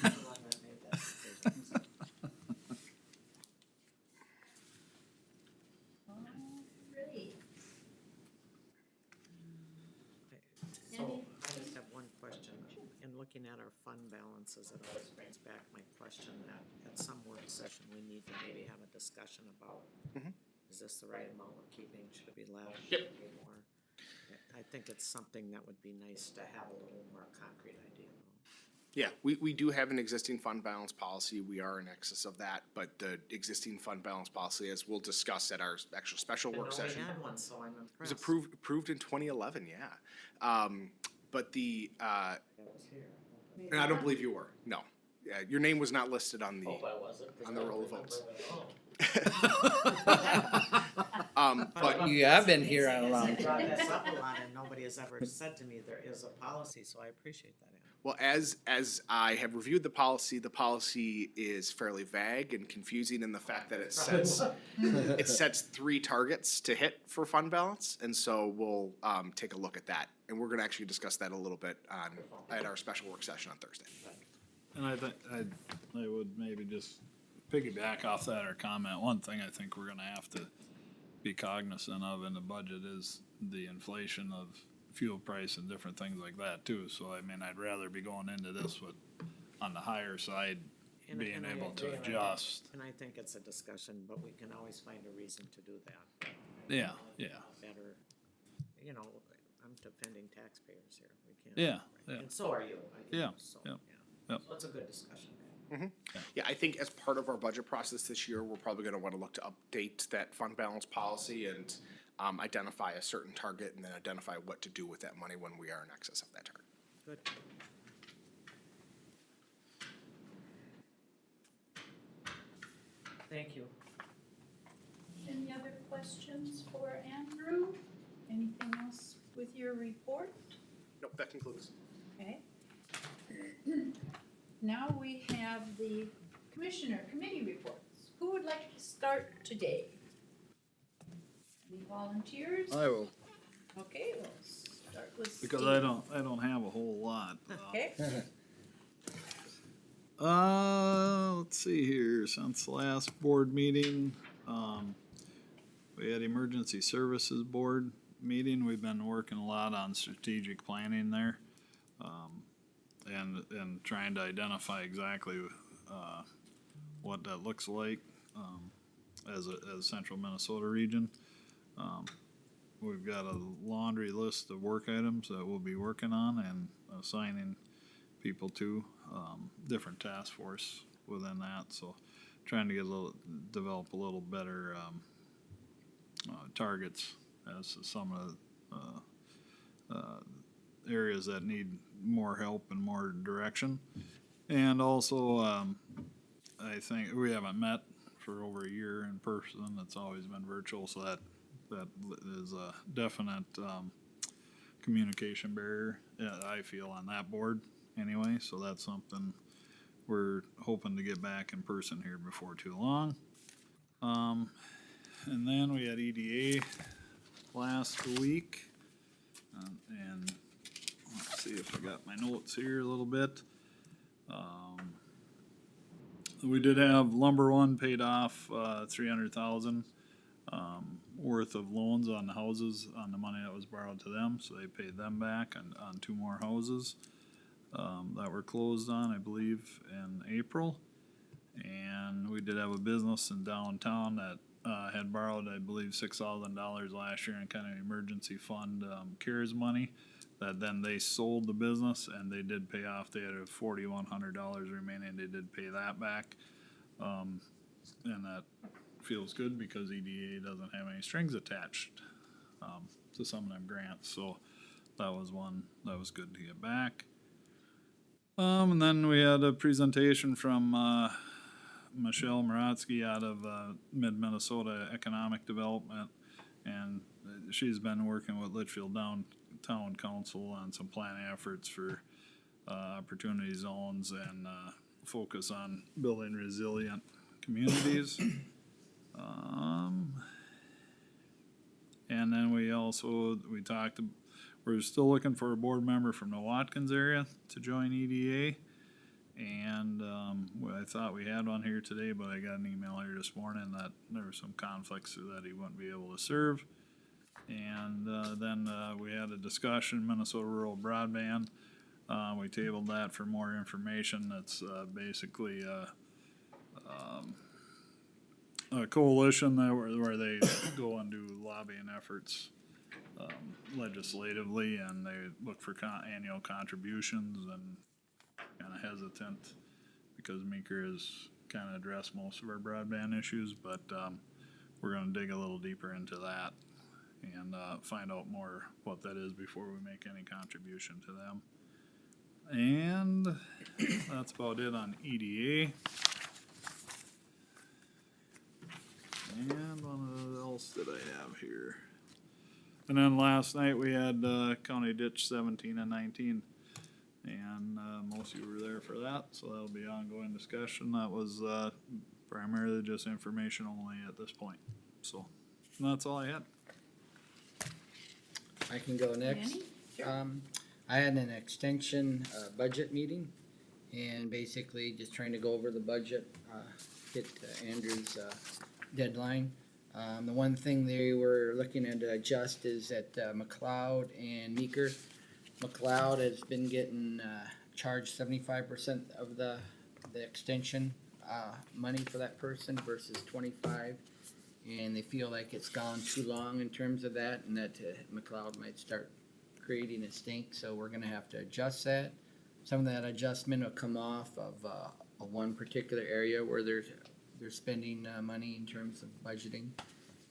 I'm the one that made that decision. Alright. So, I just have one question. In looking at our fund balances, it always brings back my question that at some work session, we need to maybe have a discussion about, is this the right amount we're keeping? Should it be less? Should it be more? I think it's something that would be nice to have a little more concrete idea of. Yeah, we do have an existing fund balance policy. We are in excess of that, but the existing fund balance policy, as we'll discuss at our actual special work session. We had one, so I'm It was impressed. approved in 2011, yeah. But the, That was here. and I don't believe you were, no. Yeah, your name was not listed on the, Hope I wasn't. 'Cause on the I don't roll of remember votes. it at all. But You have been here on a long I time. brought this up a lot and nobody has ever said to me there is a policy, so I appreciate that. Ann. well, as I have reviewed the policy is fairly vague and confusing in the fact that it sets 3 targets to hit for fund balance, and so we'll take a look at that, and we're gonna actually discuss that a little bit at our special work session on Thursday. And I think I would maybe just piggyback off that or comment. One thing I think we're gonna have to be cognizant of in the budget is the inflation of fuel price and different things like that too. So I mean, I'd rather be going into this with, on the higher side, being And I able to agree, and I think- adjust. And I think it's a discussion, but we can always find a reason to do that. Yeah, yeah, Better, you know, I'm defending taxpayers here, we can't. yeah, yeah. And so are you, I Yeah, think, so, yeah, yeah. yeah. So it's a good discussion. Yeah, I think as part of our budget process this year, we're probably gonna wanna look to update that fund balance policy and identify a certain target and then identify what to do with that money when we are in excess of that target. Good. Thank you. Any other questions for Andrew? Anything else with your report? Nope, that concludes. Okay. Now we have the committee reports. Who would like to start today? Any volunteers? I will. Okay, we'll start with Steve. Because I don't have a whole lot. Okay, Let's see here, since the last board meeting, we had emergency services board meeting, we've been working a lot on strategic planning there. And trying to identify exactly, what that looks like, as a central Minnesota region. We've got a laundry list of work items that we'll be working on and assigning people to, different task force within that, so trying to develop a little better, targets as to some of the, areas that need more help and more direction. And also, I think we haven't met for over a year in person, it's always been virtual, so that is a definite, communication barrier, I feel, on that board anyway, so that's something we're hoping to get back in person here before too long. And then we had EDA last week, and I got my notes here a little bit. We did have lumber one paid off, 300,000, worth of loans on the houses, on the money that was borrowed to them, so they paid them back on 2 more houses, that were closed on, I believe, in April. And we did have a business in downtown that, had borrowed, I believe, $6,000 last year in kind of emergency fund, CARES money, that then they sold the business and they did pay off. They had $4,100 remaining. They did pay that back. And that feels good because EDA doesn't have any strings attached, to some of them grants. So that was one that was good to get back. And then we had a presentation from, Michelle Maratsky out of Mid-Minnesota Economic Development, and she's been working with Litchfield Downtown Council on some planning efforts for opportunity zones and focus on building resilient communities. And then we talked, we're still looking for a board member from the Watkins area to join EDA. And I thought we had one here today, but I got an email here this morning that there were some conflicts so that he wouldn't be able to serve. And then we had a discussion, Minnesota Rural Broadband. We tabled that for more information. That's basically a coalition where they go and do lobbying efforts legislatively, and they look for annual contributions, and kind of hesitant because Meeker has kind of addressed most of our broadband issues, but we're going to dig a little deeper into that and find out more what that is before we make any contribution to them. And that's about it on EDA. And what else did I have here? And then last night we had County Ditch 17 and 19. And most of you were there for that, so that'll be ongoing discussion. That was primarily just information only at this point. So that's all I had. I can go next. Danny? I had an extension budget meeting, and basically just trying to go over the budget, hit Andrew's deadline. The one thing they were looking at to adjust is at McLeod and Meeker. McLeod has been getting charged 75% of the extension money for that person versus 25, and they feel like it's gone too long in terms of that, and that McLeod might start creating a stink. So we're gonna have to adjust that. Some of that adjustment will come off of one particular area where they're spending money in terms of budgeting,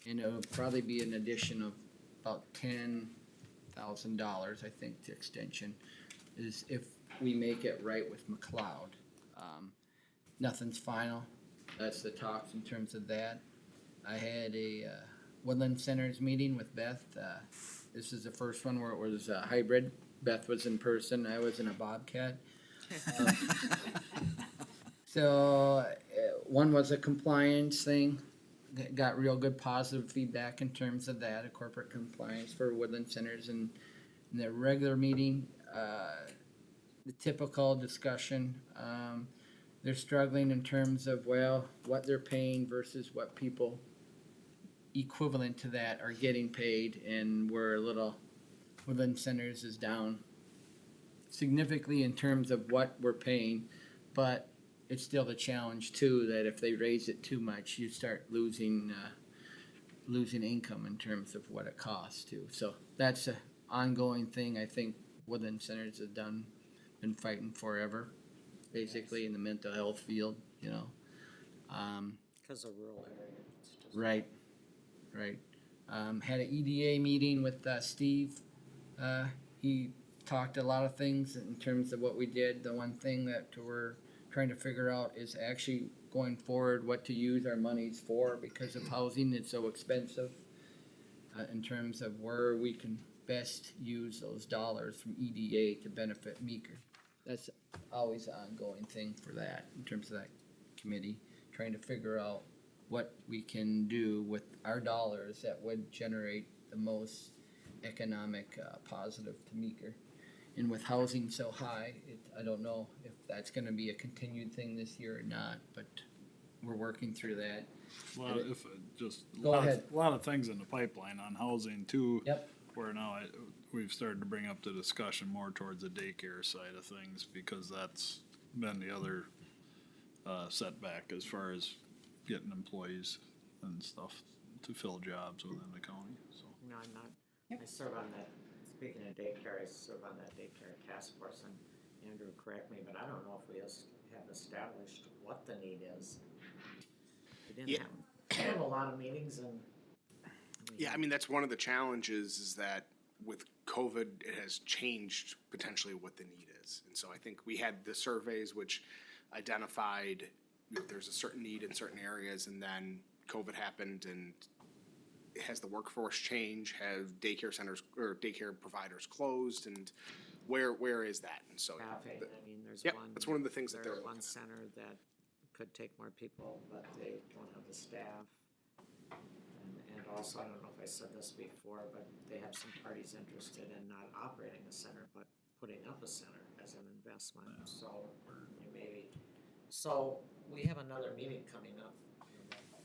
and it'll probably be an addition of about $10,000, I think, to extension, is if we make it right with McLeod. Nothing's final. That's the talks in terms of that. I had a Woodland Centers meeting with Beth. This is the first one where it was a hybrid. Beth was in person. I was in a Bobcat. So one was a compliance thing. Got real good positive feedback in terms of that, a corporate compliance for Woodland Centers. And in the regular meeting, the typical discussion, they're struggling in terms of, well, what they're paying versus what people equivalent to that are getting paid, and we're a little, Woodland Centers is down significantly in terms of what we're paying, but it's still the challenge too, that if they raise it too much, you start losing income in terms of what it costs too. So that's an ongoing thing. I think Woodland Centers has been fighting forever, basically in the mental health field, you know. Because of rural area. Right. Had an EDA meeting with Steve. He talked a lot of things in terms of what we did. The one thing that we're trying to figure out is actually going forward what to use our monies for, because of housing, it's so expensive, in terms of where we can best use those dollars from EDA to benefit Meeker. That's always an ongoing thing for that, in terms of that committee, trying to figure out what we can do with our dollars that would generate the most economic positive to Meeker. and with housing so high, I don't know if that's gonna be a continued thing this year or not, but we're working through that. Well, if, just a Go lot ahead. of, lot of things in the pipeline on housing too. Yep. Where now we've started to bring up the discussion more towards the daycare side of things, because that's been the other, setback as far as getting employees and stuff to fill jobs within the county, so. No, I'm not, I serve on that, speaking of daycare, I serve on that daycare task force, and Andrew, correct me, but I don't know if we have established what the need is. We didn't have a lot of meetings and. Yeah, I mean, that's one of the challenges is that with COVID, it has changed potentially what the need is. And so I think we had the surveys which identified there's a certain need in certain areas, and then COVID happened and has the workforce change? Have daycare centers or daycare providers closed? And where is that? And so, Staffing, I mean, there's yeah, one. that's one of the things that they're There's looking one at. center that could take more people, but they don't have the staff. And also, I don't know if I said this before, but they have some parties interested in not operating a center, but putting up a center as an investment, so maybe. So we have another meeting coming up.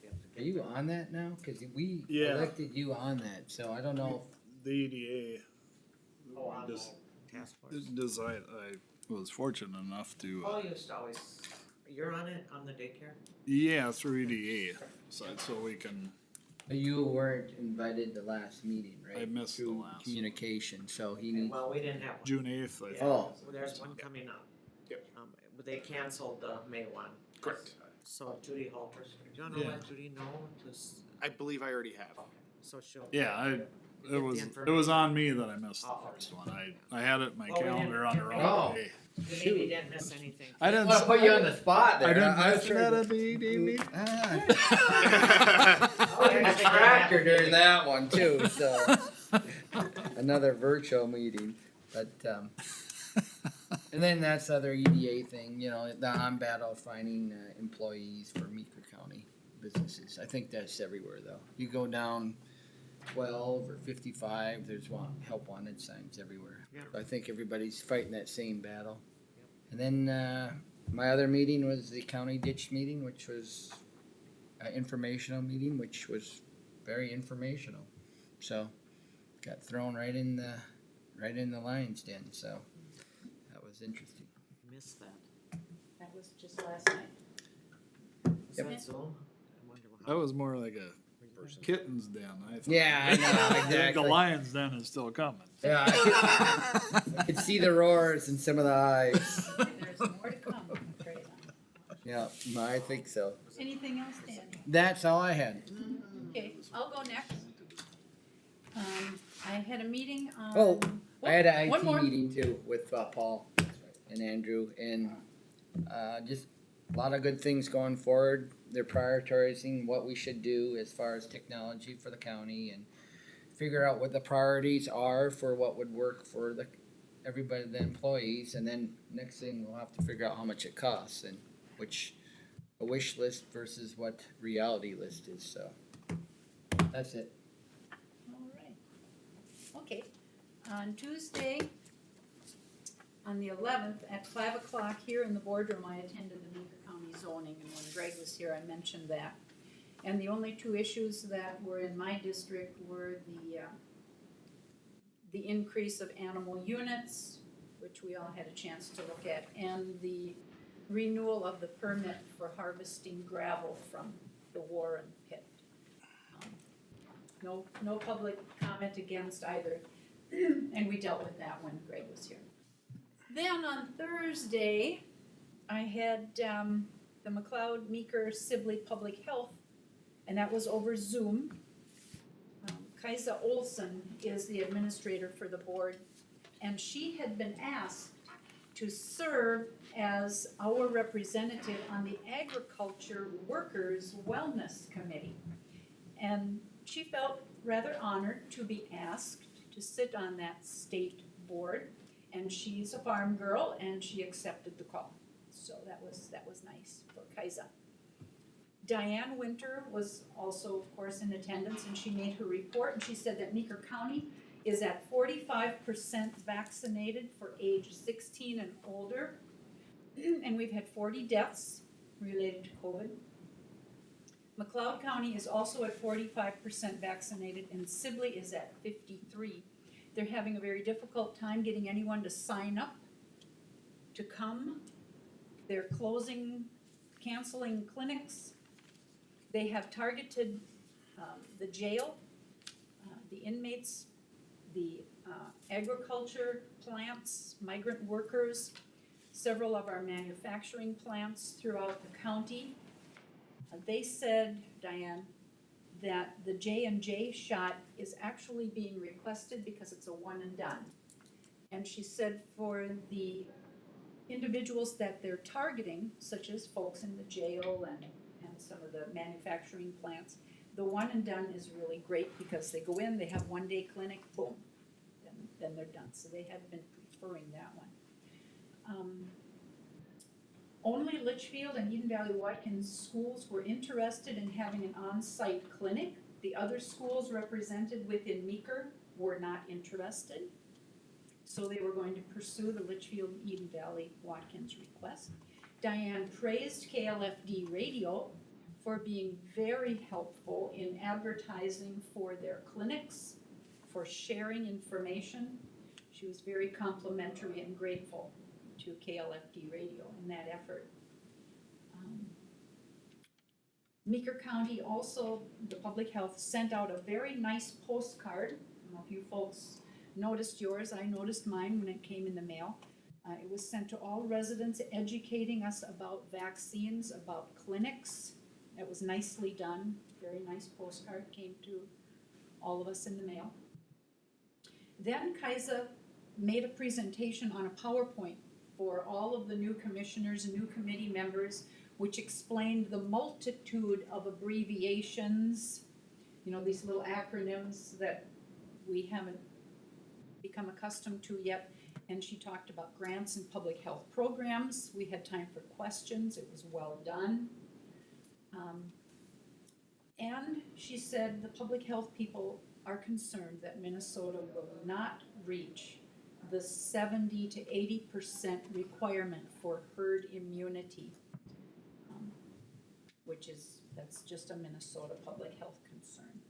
We have to Are get you there. on that now? Cause we Yeah. elected you on that, so I don't know. The EDA. Oh, on the Just task force. design, I was fortunate enough to, Oh, you used to always, you're on it, on the daycare? yeah, through EDA side, so we can, But you weren't invited to last meeting, right? I missed the Through last. Communication, so he needs. Well, we didn't have one. June 8th, I Yeah, think. Oh. so there's one coming up. Yep. But they canceled the May one. Correct. So Judy Holter, do you wanna Yeah. let Judy know, just, I believe I already have. so she'll. Yeah, Get it the was information. on me that I missed the Oh. first one. I had it in my Oh, we didn't- calendar on the Oh. wrong day. You maybe didn't miss anything. I didn't. Wanna put you on the spot there. I didn't was mention trying that to- at the EDA meeting. I was a tractor during that one too, so. Another virtual meeting, but, and then that's the other EDA thing, you know, the on battle finding employees for Meeker County businesses. I think that's everywhere though. You go down 12 or 55, there's help wanted signs everywhere. Yeah. So I think everybody's fighting that same battle. And then my other meeting was the county ditch meeting, which was an informational meeting, which was very informational. So got thrown right in the lion's den. So that was interesting. Missed that. That was just last night. Was Yep. that Zoom? I wonder how. That was more like a kitten's den, I thought. Yeah, I know, I think exactly. the lion's den is still coming. Yeah, I could see the roars in some of the eyes. There's more to come, I'm afraid. Yeah, I think so. Anything else, Dan? That's all I had. Okay, I'll go next. I had a meeting on. Oh, I had an one IT more. meeting too with Paul and Andrew, and just a lot of good things going forward. They're prioritizing what we should do as far as technology for the county and figure out what the priorities are for what would work for everybody, the employees, and then next thing we'll have to figure out how much it costs and which a wish list versus what reality list is. So that's it. All right. Okay, on Tuesday, on the 11th, at 5 o'clock here in the boardroom, I attended the Meeker County zoning, and when Greg was here, I mentioned that. And the only two issues that were in my district were the increase of animal units, which we all had a chance to look at, and the renewal of the permit for harvesting gravel from the Warren pit. No public comment against either, and we dealt with that when Greg was here. Then on Thursday, I had the McLeod Meeker Sibley Public Health, and that was over Zoom. Kaisa Olson is the administrator for the board, and she had been asked to serve as our representative on the Agriculture Workers Wellness Committee. And she felt rather honored to be asked to sit on that state board, and she's a farm girl, and she accepted the call. So that was nice for Kaisa. Diane Winter was also, of course, in attendance, and she made her report, and she said that Meeker County is at 45% vaccinated for age 16 and older. And we've had 40 deaths related to COVID. McLeod County is also at 45% vaccinated, and Sibley is at 53. They're having a very difficult time getting anyone to sign up to come. They're canceling clinics. They have targeted the jail, the inmates, the agriculture plants, migrant workers, several of our manufacturing plants throughout the county. They said, Diane, that the J&J shot is actually being requested because it's a one and done. And she said for the individuals that they're targeting, such as folks in the jail and some of the manufacturing plants, the one and done is really great because they go in, they have 1 day clinic, boom, then they're done. So they have been preferring that one. Only Litchfield and Eden Valley Watkins schools were interested in having an on-site clinic. The other schools represented within Meeker were not interested. So they were going to pursue the Litchfield and Eden Valley Watkins request. Diane praised KLFD Radio for being very helpful in advertising for their clinics, for sharing information. She was very complimentary and grateful to KLFD Radio in that effort. Meeker County also, the public health, sent out a very nice postcard. I don't know if you folks noticed yours, I noticed mine when it came in the mail. It was sent to all residents educating us about vaccines, about clinics. It was nicely done, very nice postcard, came to all of us in the mail. Then Kaiser made a presentation on a PowerPoint for all of the new commissioners and new committee members, which explained the multitude of abbreviations, you know, these little acronyms that we haven't become accustomed to yet. And she talked about grants and public health programs. We had time for questions. It was well done. And she said the public health people are concerned that Minnesota will not reach the 70 to 80% requirement for herd immunity, that's just a Minnesota public health concern.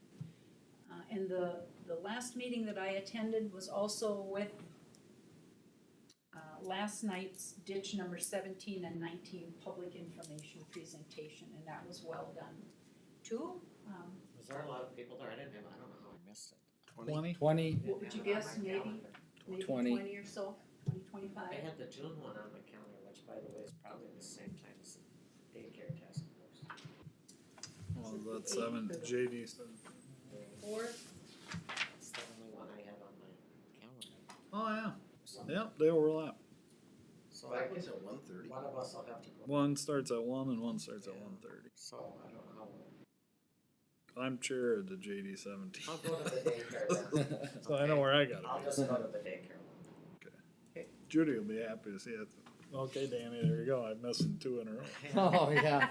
And the last meeting that I attended was also with last night's ditch number 17 and 19 public information presentation, and that was well done too. Was there a lot of people there? I don't know how I missed it. 20? 20, What would you guess, maybe 20. 20 or so, 20, 25? I had the June one on my calendar, which by the way is probably the same time as the daycare task force. Well, that's 7, JD 7. Fourth, That's the only one I had on my calendar. Oh, yeah. Yep, they overlap. So I Is guess it 1:30? one of us will have to go. One starts at 1 and one starts at 1:30. So I don't know how. I'm chair of the JD 17. I'll go to the daycare then. So I know where I gotta I'll be. just go to the daycare one. Judy will be happy to see it. Okay, Danny, there you go. I'm missing 2 in a row. Oh, yeah.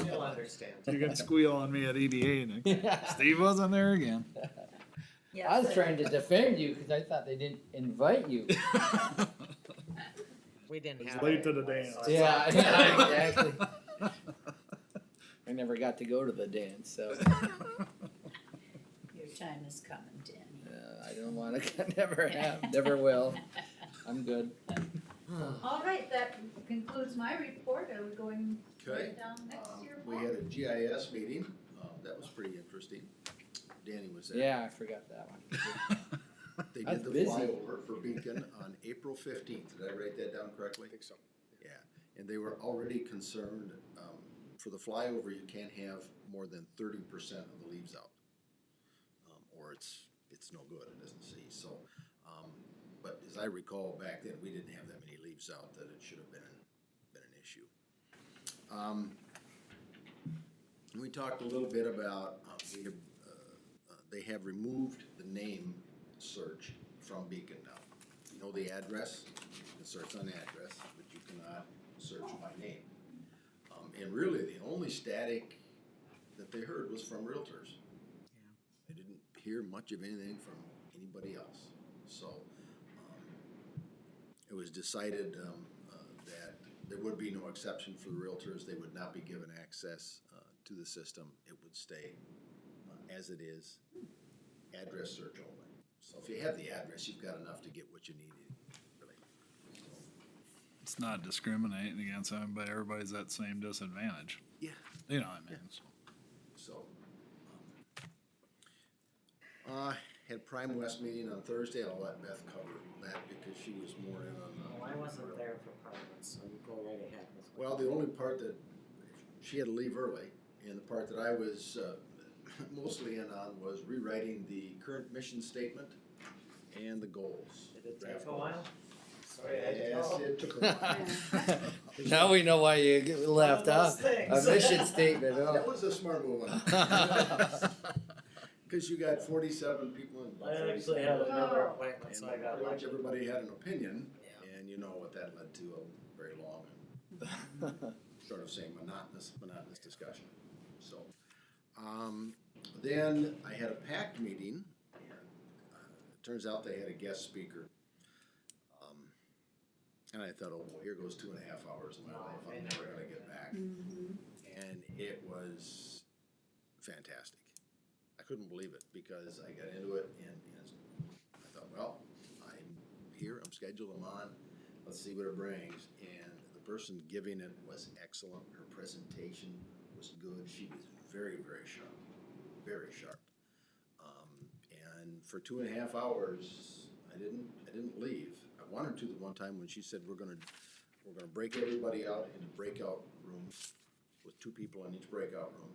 You'll understand. You can squeal on me at EDA next. Steve wasn't there again. yeah. I was trying to defend you because I thought they didn't invite you. We didn't It's have. late it to the anyway, dance. so it's Yeah, all- yeah, exactly. I never got to go to the dance, so Your time is coming, Danny. I don't want to, never have, never will. I'm good. All right, that concludes my report. Are we going Okay. right down next year? We had a GIS meeting, that was pretty interesting. Danny was there. Yeah, I forgot that one. They I was did the busy. flyover for Beacon on April 15th. Did I write that down correctly? I think so. Yeah, and they were already concerned, for the flyover, you can't have more than 30% of the leaves out. Or it's no good, it doesn't see, so, but as I recall back then, we didn't have that many leaves out that it should have been an issue. We talked a little bit about, they have removed the name search from Beacon now. You know the address, you can search on address, but you cannot search by name. And really, the only static that they heard was from realtors. They didn't hear much of anything from anybody else. So, it was decided, that there would be no exception for the realtors. They would not be given access, to the system. It would stay, as it is, address search only. So if you have the address, you've got enough to get what you need, really. It's not discriminating against anybody, everybody's at the same disadvantage, Yeah. you know what I mean, so. So, had Prime West meeting on Thursday. I'll let Beth cover that because she was more in on. Well, I wasn't there for part of it, so you go right ahead with what. Well, the only part that, she had to leave early, and the part that I was, mostly in on was rewriting the current mission statement and the goals. Did it Draft take a while? goals. Sorry, I had to Yes, go. it took a while. Now we know why you left, One huh? of those things. A mission statement, That huh? was a smart move. Cause you got 47 people in. I actually had another appointment, so I got Pretty much lucky. everybody had an opinion, and you know what that led to, a very long and sort of saying monotonous discussion. So, then I had a packed meeting, and it turns out they had a guest speaker. And I thought, oh boy, here goes 2.5 hours of my life, I'm never gonna get back. And it was fantastic. I couldn't believe it, because I got into it and I thought, well, I'm here, I'm scheduled, I'm on, let's see what it brings. And the person giving it was excellent, her presentation was good, she was very, very sharp, very sharp. And for 2.5 hours, I didn't leave. I wanted to the one time when she said, we're gonna break everybody out into breakout rooms with 2 people in each breakout room.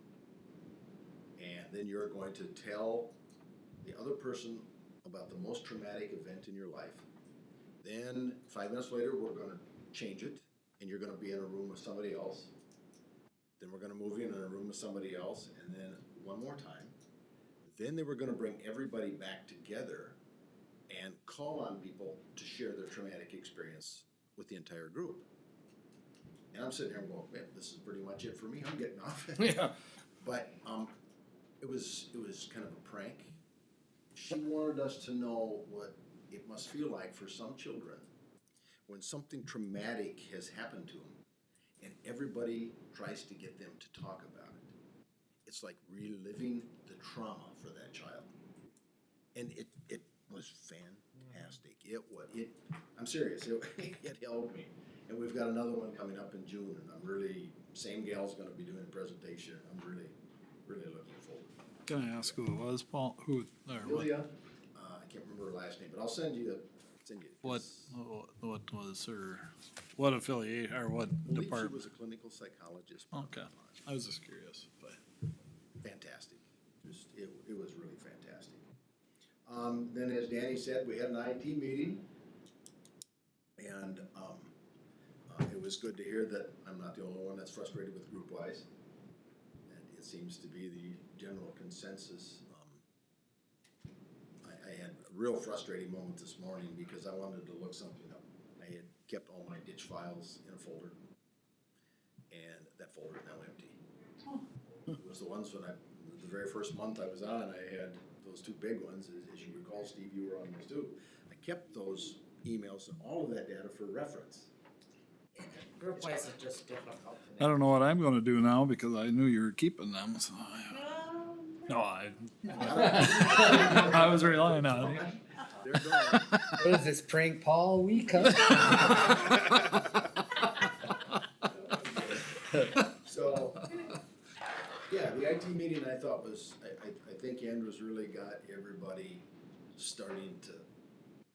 And then you're going to tell the other person about the most traumatic event in your life. Then 5 minutes later, we're gonna change it, and you're gonna be in a room with somebody else. Then we're gonna move you in a room with somebody else, and then one more time. Then they were gonna bring everybody back together and call on people to share their traumatic experience with the entire group. And I'm sitting here and going, man, this is pretty much it for me, I'm getting off. Yeah. But, it was kind of a prank. She wanted us to know what it must feel like for some children when something traumatic has happened to them and everybody tries to get them to talk about it. It's like reliving the trauma for that child. And it was fantastic. I'm serious, it helped me. And we've got another one coming up in June, and I'm really, same gal's gonna be doing a presentation. I'm really, really looking forward. Can I ask who it was, Paul, who, or what, Julia, I can't remember her last name, but I'll send you. what was her, what affiliate, or what I believe she department? was a clinical psychologist. Okay, I was just curious, but. Fantastic. Just, it was really fantastic. Then as Danny said, we had an IT meeting. And, it was good to hear that I'm not the only one that's frustrated with GroupWise. And it seems to be the general consensus. I had a real frustrating moment this morning because I wanted to look something up. I had kept all my ditch files in a folder, and that folder is now empty. It was the ones when the very first month I was on, I had those 2 big ones, as you recall, Steve, you were on those too. I kept those emails and all of that data for reference. Group-wise is just difficult to I don't know what I'm gonna do now because I knew you were keeping them, so. No, I was relying on you. They're gone. What is this, prank Paul week, huh? So, yeah, the IT meeting I thought was, I think Andrew's really got everybody starting to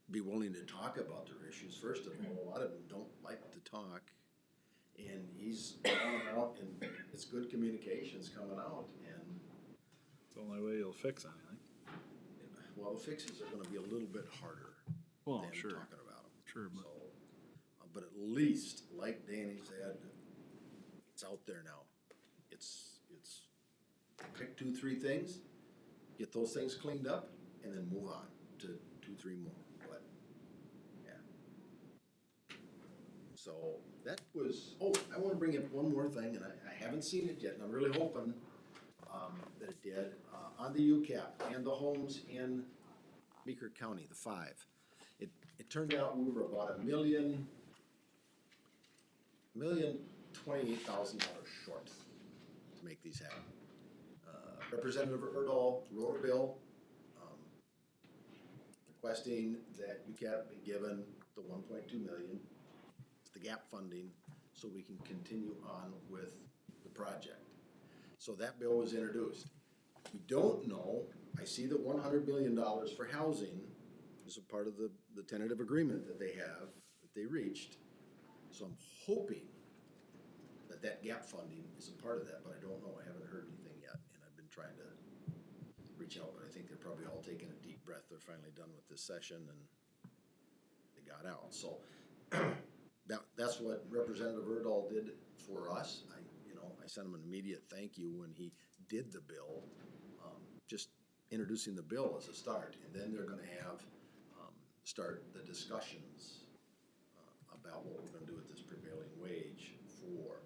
be willing to talk about their issues. First of all, a lot of them don't like to talk, and he's going out, and it's good communications coming out, and, It's the only way you'll fix anything. well, the fixes are gonna be a little bit harder Well, than sure, talking about them. sure, but. So, but at least, like Danny said, it's out there now. It's pick 2, 3 things, get those things cleaned up, and then move on to 2, 3 more, but, yeah. So, that was, I wanna bring up one more thing, and I haven't seen it yet, and I'm really hoping, that it did. on the UCAP and the homes in Meeker County, the 5, it turned out we were about $1,028,000 short to make these happen. Representative Erdahl wrote a bill, requesting that UCAP be given the 1.2 million, the gap funding, so we can continue on with the project. So that bill was introduced. We don't know, I see that $100 billion for housing is a part of the tentative agreement that they have, that they reached. So I'm hoping that that gap funding is a part of that, but I don't know, I haven't heard anything yet, and I've been trying to reach out, but I think they're probably all taking a deep breath, they're finally done with this session, and they got out, so that's what Representative Erdahl did for us. I sent him an immediate thank you when he did the bill, just introducing the bill as a start, and then they're gonna have, start the discussions about what we're gonna do with this prevailing wage for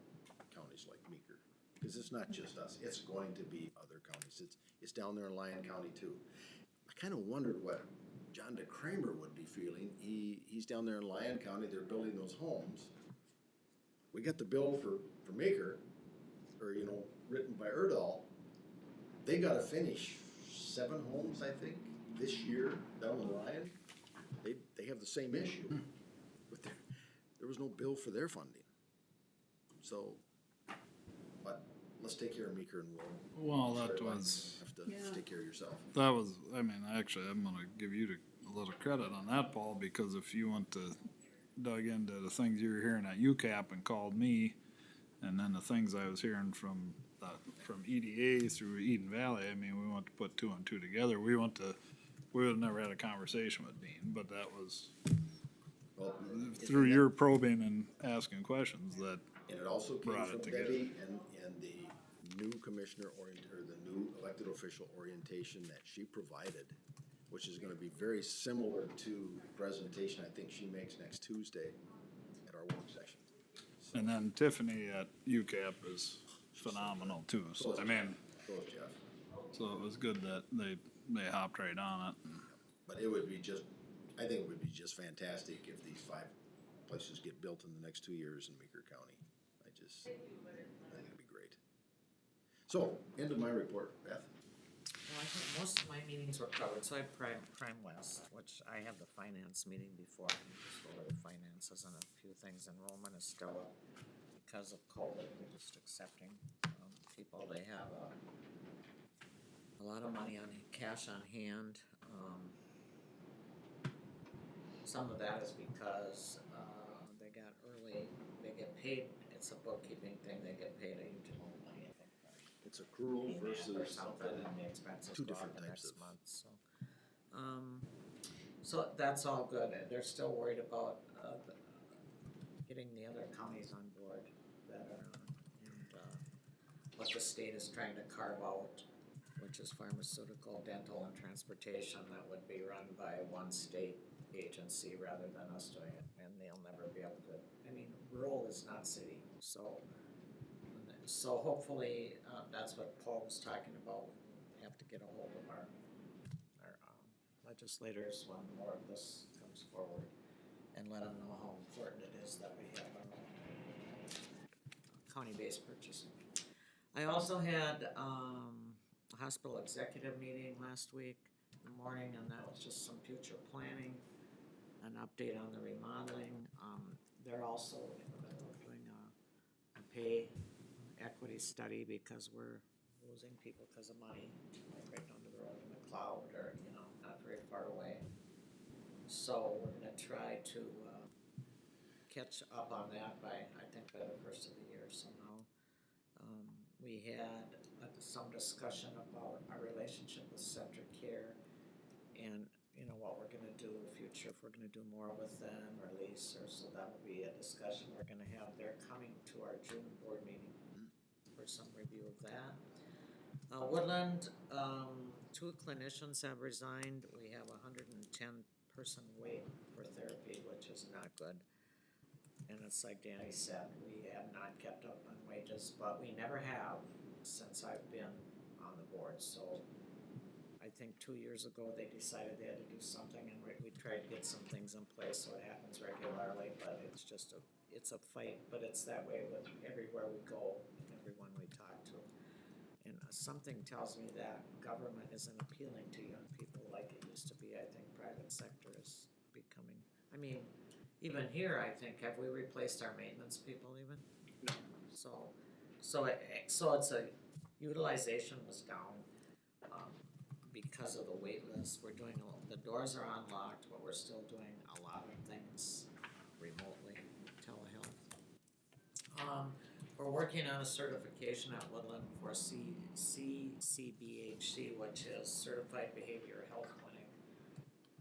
counties like Meeker. Because it's not just us, it's going to be other counties, it's down there in Lyon County too. I kinda wondered what John DeCramer would be feeling. He's down there in Lyon County, they're building those homes. We got the bill for Meeker, or, written by Erdahl. They gotta finish 7 homes, I think, this year down in Lyon. They have the same issue, but there was no bill for their funding. So, but let's take care of Meeker and Well, we'll. that was, Have to take care of yourself. that was, I mean, actually, I'm gonna give you a little credit on that, Paul, because if you went to dug into the things you were hearing at UCAP and called me, and then the things I was hearing from EDA through Eden Valley, I mean, we want to put 2 and 2 together. We would have never had a conversation with Dean, but that was Well, through your probing and asking questions that And it also came brought from it together. Debbie and the new commissioner or the new elected official orientation that she provided, which is gonna be very similar to the presentation I think she makes next Tuesday at our work session. And then Tiffany at UCAP is phenomenal too, so, I mean, So is Jeff. so it was good that they hopped right on it. But it would be I think it would be just fantastic if these 5 places get built in the next 2 years in Meeker County. I think it'd be great. So, end of my report, Beth. Well, I think most of my meetings were covered, so I had Prime West, which I had the finance meeting before, and just go over the finances and a few things. Enrollment is still up because of COVID, we're just accepting, people, they have a lot of money on, cash on hand. Some of that is because, they got early, they get paid, it's a bookkeeping thing, they get paid a huge amount of money, I think. It's accrual Or versus something, and the expenses two go up different the types next of. month, so. So that's all good, they're still worried about, getting the other counties on board that are, and, what the state is trying to carve out, which is pharmaceutical, dental, and transportation, that would be run by one state agency rather than us doing it, and they'll never be able to, I mean, rural is not city, so hopefully, that's what Paul was talking about, we have to get a hold of our legislators when more of this comes forward, and let them know how important it is that we have our own county-based purchasing. I also had, a hospital executive meeting last week in the morning, and that was just some future planning, an update on the remodeling. They're also doing a pay equity study because we're losing people because of money, like right down the road in McLeod or, not very far away. So we're gonna try to, catch up on that by the first of the year somehow. We had some discussion about our relationship with Centric Care and, what we're gonna do in the future, if we're gonna do more with them or lease, or so that will be a discussion we're gonna have. They're coming to our June board meeting for some review of that. Woodland, 2 clinicians have resigned. We have 110 person wait for therapy, which is not good. And it's like Danny said, we have not kept up on wages, but we never have since I've been on the board, so think 2 years ago, they decided they had to do something, and we tried to get some things in place, so it happens regularly, but it's a fight, but it's that way with everywhere we go, everyone we talk to. And something tells me that government isn't appealing to young people like it used to be. I think private sector is becoming, I mean, even here, I think, have we replaced our maintenance people even? No. So it's a, utilization was down, because of the wait list. We're doing, the doors are unlocked, but we're still doing a lot of things remotely, telehealth. We're working on a certification at Woodland for CBHC, which is Certified Behavioral Health Clinic.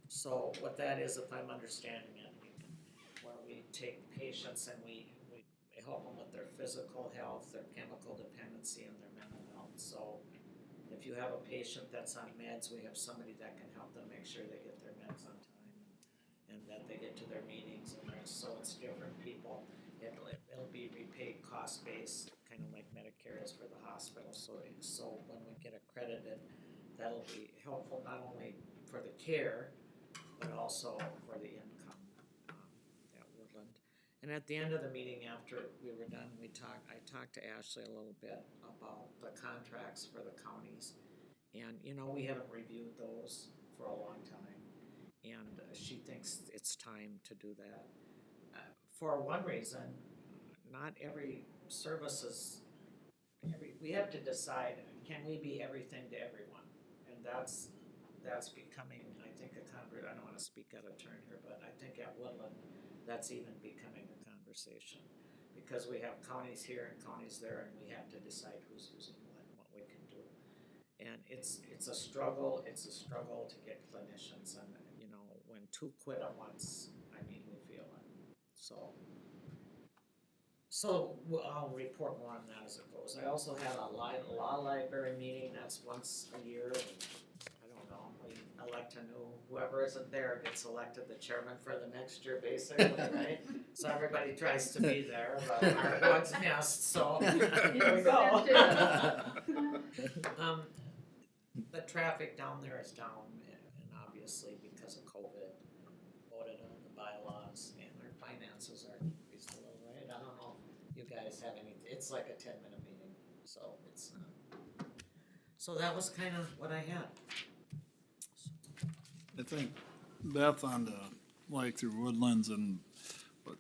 So what that is, if I'm understanding it, where we take patients and we help them with their physical health, their chemical dependency, and their mental health. So if you have a patient that's on meds, we have somebody that can help them make sure they get their meds on time and that they get to their meetings, and so it's different people. It'll be repaid cost based, kind of like Medicare is for the hospital. So when we get accredited, that'll be helpful not only for the care, but also for the income at Woodland. And at the end of the meeting, after we were done, I talked to Ashley a little bit about the contracts for the counties. And, we haven't reviewed those for a long time. And she thinks it's time to do that. For one reason, not every service is, we have to decide, can we be everything to everyone? And that's becoming, I think, I don't wanna speak out of turn here, but I think at Woodland, that's even becoming a conversation. Because we have counties here and counties there, and we have to decide who's using what we can do. And it's a struggle to get clinicians, and, when two quit at once, I mean, we feel it, so I'll report more on that as it goes. I also had a law library meeting, that's once a year, I don't know, we elect a new, whoever isn't there gets elected the chairman for the next year, basically, right? So everybody tries to be there, but our vote's missed, so here we go. The traffic down there is down, and obviously because of COVID, voted on the bylaws, and our finances are increased a little, right? I don't know if you guys have any, it's like a 10-minute meeting, so it's, so that was kind of what I had. I think Beth on the, like through Woodlands and, but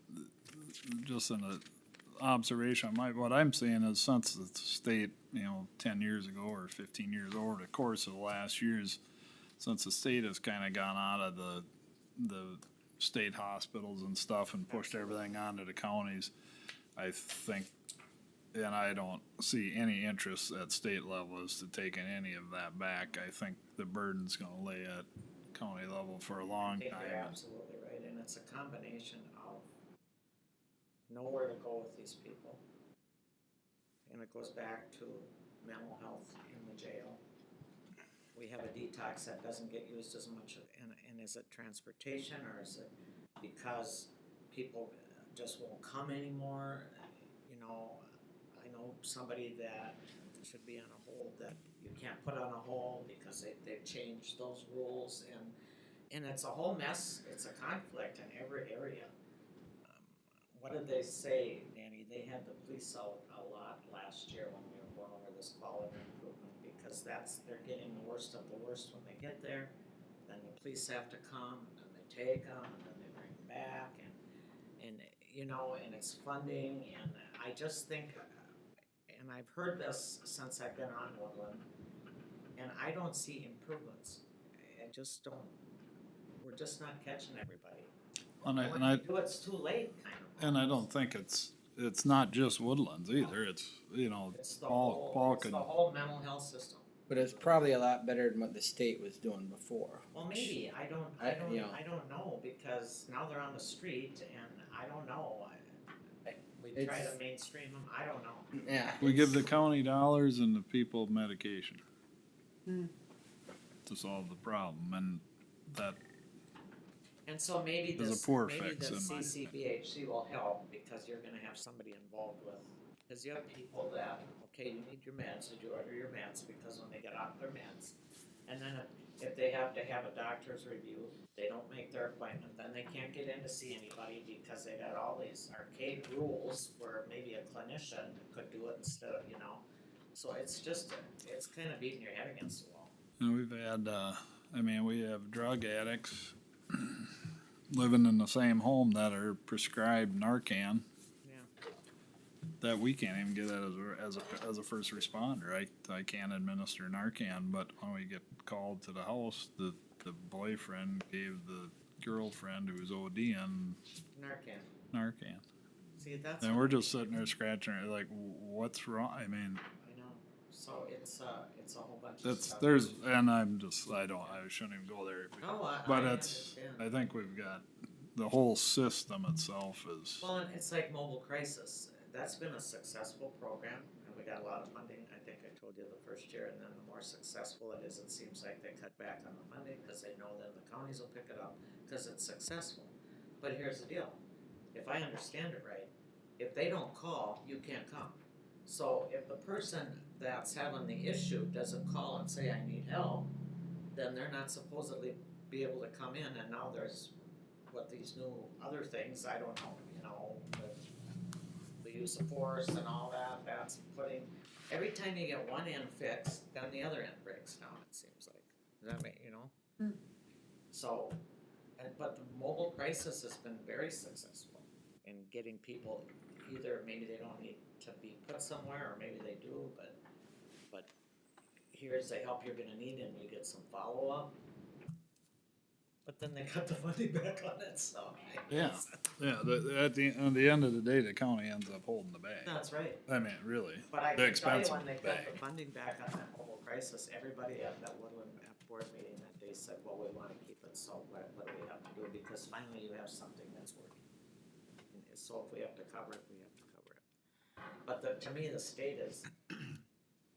just in a observation, what I'm seeing is since the state, 10 years ago or 15 years over the course of the last years, since the state has kind of gone out of the state hospitals and stuff and pushed everything onto the counties, I think, and I don't see any interest at state level as to taking any of that back. I think the burden's gonna lay at county level for a long I think time. you're absolutely right, and it's a combination of nowhere to go with these people. And it goes back to mental health in the jail. We have a detox that doesn't get used as much, and is it transportation, or is it because people just won't come anymore? I know somebody that should be on a hold that you can't put on a hold because they've changed those rules, and it's a whole mess, it's a conflict in every area. What did they say, Danny? They had the police out a lot last year when we were going over this quality improvement, because they're getting the worst of the worst when they get there. Then the police have to come, and then they take them, and then they bring them back, and it's funding, and I just think, and I've heard this since I've been on Woodland, and I don't see improvements. I just don't. We're just not catching everybody. And when we do, it's too late, kind of. And I don't think it's not just Woodlands either, it's, It's the Paul could. the whole mental health system. But it's probably a lot better than what the state was doing before. Well, maybe, I don't know, because now they're on the street, and I don't know. We try to mainstream them, I don't know. Yeah. We give the county dollars and the people medication. To solve the problem, and that. And so maybe There's a this, poor maybe fix the in my CCBHC will help, because you're gonna have somebody involved with, because you have people that, okay, you need your meds, did you order your meds, because when they get off their meds, And then if they have to have a doctor's review, they don't make their appointment, then they can't get in to see anybody because they got all these archaic rules where maybe a clinician could do it instead of, you know. So it's just, it's kind of beating your head against the wall. And we've had, I mean, we have drug addicts living in the same home that are prescribed Narcan. Yeah. That we can't even get as a first responder. I can't administer Narcan, but when we get called to the house, the boyfriend gave the girlfriend who's ODing Narcan. See, that's. And we're just sitting there scratching our, like, what's wrong? I mean, I know, so it's a whole bunch of stuff. and I shouldn't even go there. No, But I it's, understand. I think we've got, the whole system itself is. Well, and it's like mobile crisis, that's been a successful program, and we got a lot of funding, I think I told you the first year, and then the more successful it is, it seems like they cut back on the funding, cause they know then the counties will pick it up, cause it's successful. But here's the deal, if I understand it right, if they don't call, you can't come. So if the person that's having the issue doesn't call and say, I need help, then they're not supposedly be able to come in, and now there's what these new other things, I don't know, you know, the use of force and all that, that's putting, every time you get one end fixed, then the other end breaks down, it seems like. Does that make, you know? So, but the mobile crisis has been very successful in getting people, either maybe they don't need to be put somewhere, or maybe they do, but here's the help you're gonna need, and you get some follow-up. But then they cut the funding back on it, so. Yeah, at the end of the day, the county ends up holding the bag. That's right. I mean, really, But I the can tell you, expensive when they cut bag. the funding back on that mobile crisis, everybody at that Woodland board meeting that day said, well, we wanna keep it, so what do we have to do? Because finally you have something that's working. And so if we have to cover it, we have to cover it. But to me, the state is,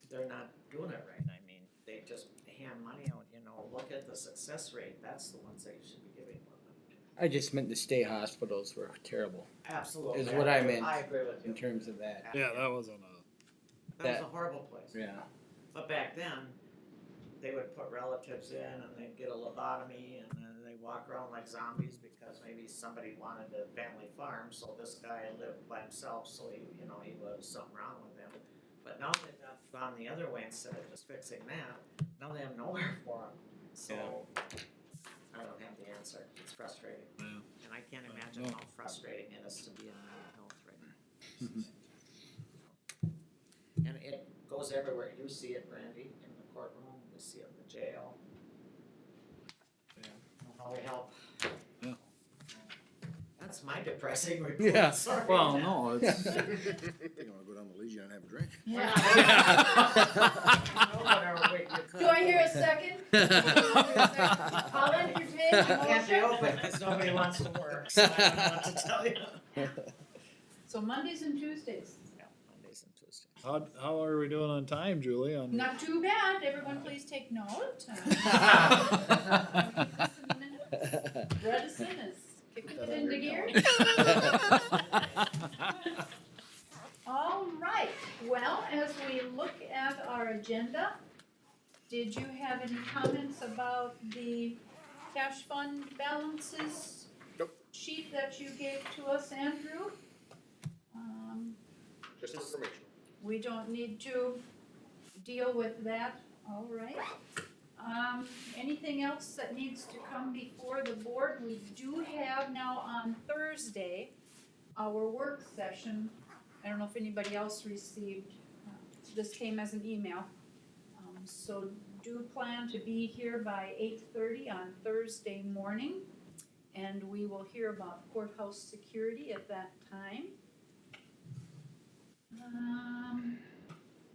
they're not doing it right. I mean, they just hand money out, you know, look at the success rate, that's the ones that you should be giving more money to. I just meant the state hospitals were terrible, Absolutely. is what I meant I agree with you. in terms of that. Yeah, that wasn't That was a horrible place. Yeah. But back then, they would put relatives in and they'd get a lobotomy and then they walk around like zombies because maybe somebody wanted a family farm, so this guy lived by himself, so he, you know, he was something wrong with him. But now they've gone the other way, instead of just fixing that, now they have nowhere for him. So, I don't have the answer, it's frustrating. Yeah. And I can't imagine how frustrating it is to be in mental health right now. And it goes everywhere, you see it, Randy, in the courtroom, we see it in the jail. How we help. Yeah. That's my depressing report, Yeah. sorry. Well, no, it's. I think I'm gonna go down to Legion and have a drink. Do I hear a second? I'll entertain a Can't be motion. open, because nobody wants to work, so I don't know what to tell you. So Mondays and Tuesdays, Yeah, Mondays and Tuesdays. How are we doing on time, Julie? not too bad, everyone please take note. Bredesen is kicking it into gear. All right, well, as we look at our agenda, did you have any comments about the cash fund balances? Nope. Sheet that you gave to us, Andrew? Just informational. We don't need to deal with that, all right. Anything else that needs to come before the board? We do have now on Thursday, our work session. I don't know if anybody else received, this came as an email. So do plan to be here by 8:30 on Thursday morning. And we will hear about courthouse security at that time.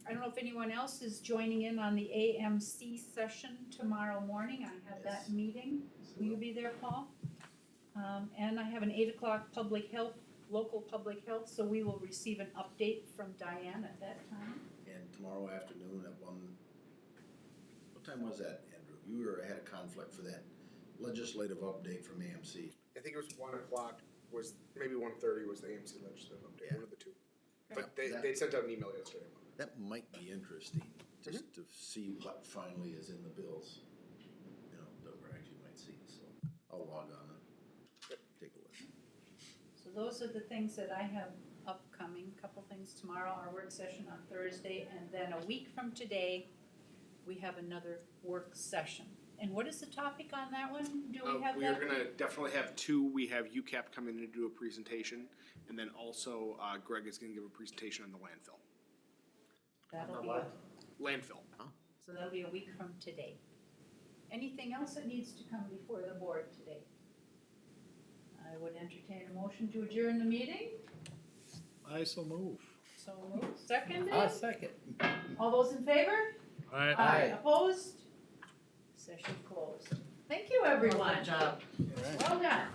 I don't know if anyone else is joining in on the AMC session tomorrow morning. I have that meeting. Will you be there, Paul? And I have an 8 o'clock public health, local public health, so we will receive an update from Diane at that time. And tomorrow afternoon at what time was that, Andrew? You had a conflict for that legislative update from AMC. I think it was 1 o'clock, maybe 1:30 was the AMC legislative update, one of the two. But they sent out an email yesterday. that might be interesting, just to see what finally is in the bills. You know, that we actually might see, so I'll log on and take a look. So those are the things that I have upcoming, couple things tomorrow, our work session on Thursday, and then a week from today, we have another work session. And what is the topic on that one? Do we have We are that? gonna definitely have two. We have UCAP come in and do a presentation, and then also Greg is gonna give a presentation on the landfill. That'll be, Landfill. so that'll be a week from today. Anything else that needs to come before the board today? I would entertain a motion to adjourn the meeting. I so move. So moved. Seconded. I'll second. All those in favor? Alright. Aye. Opposed? Session closed. Thank you, everyone. Good job. Well done.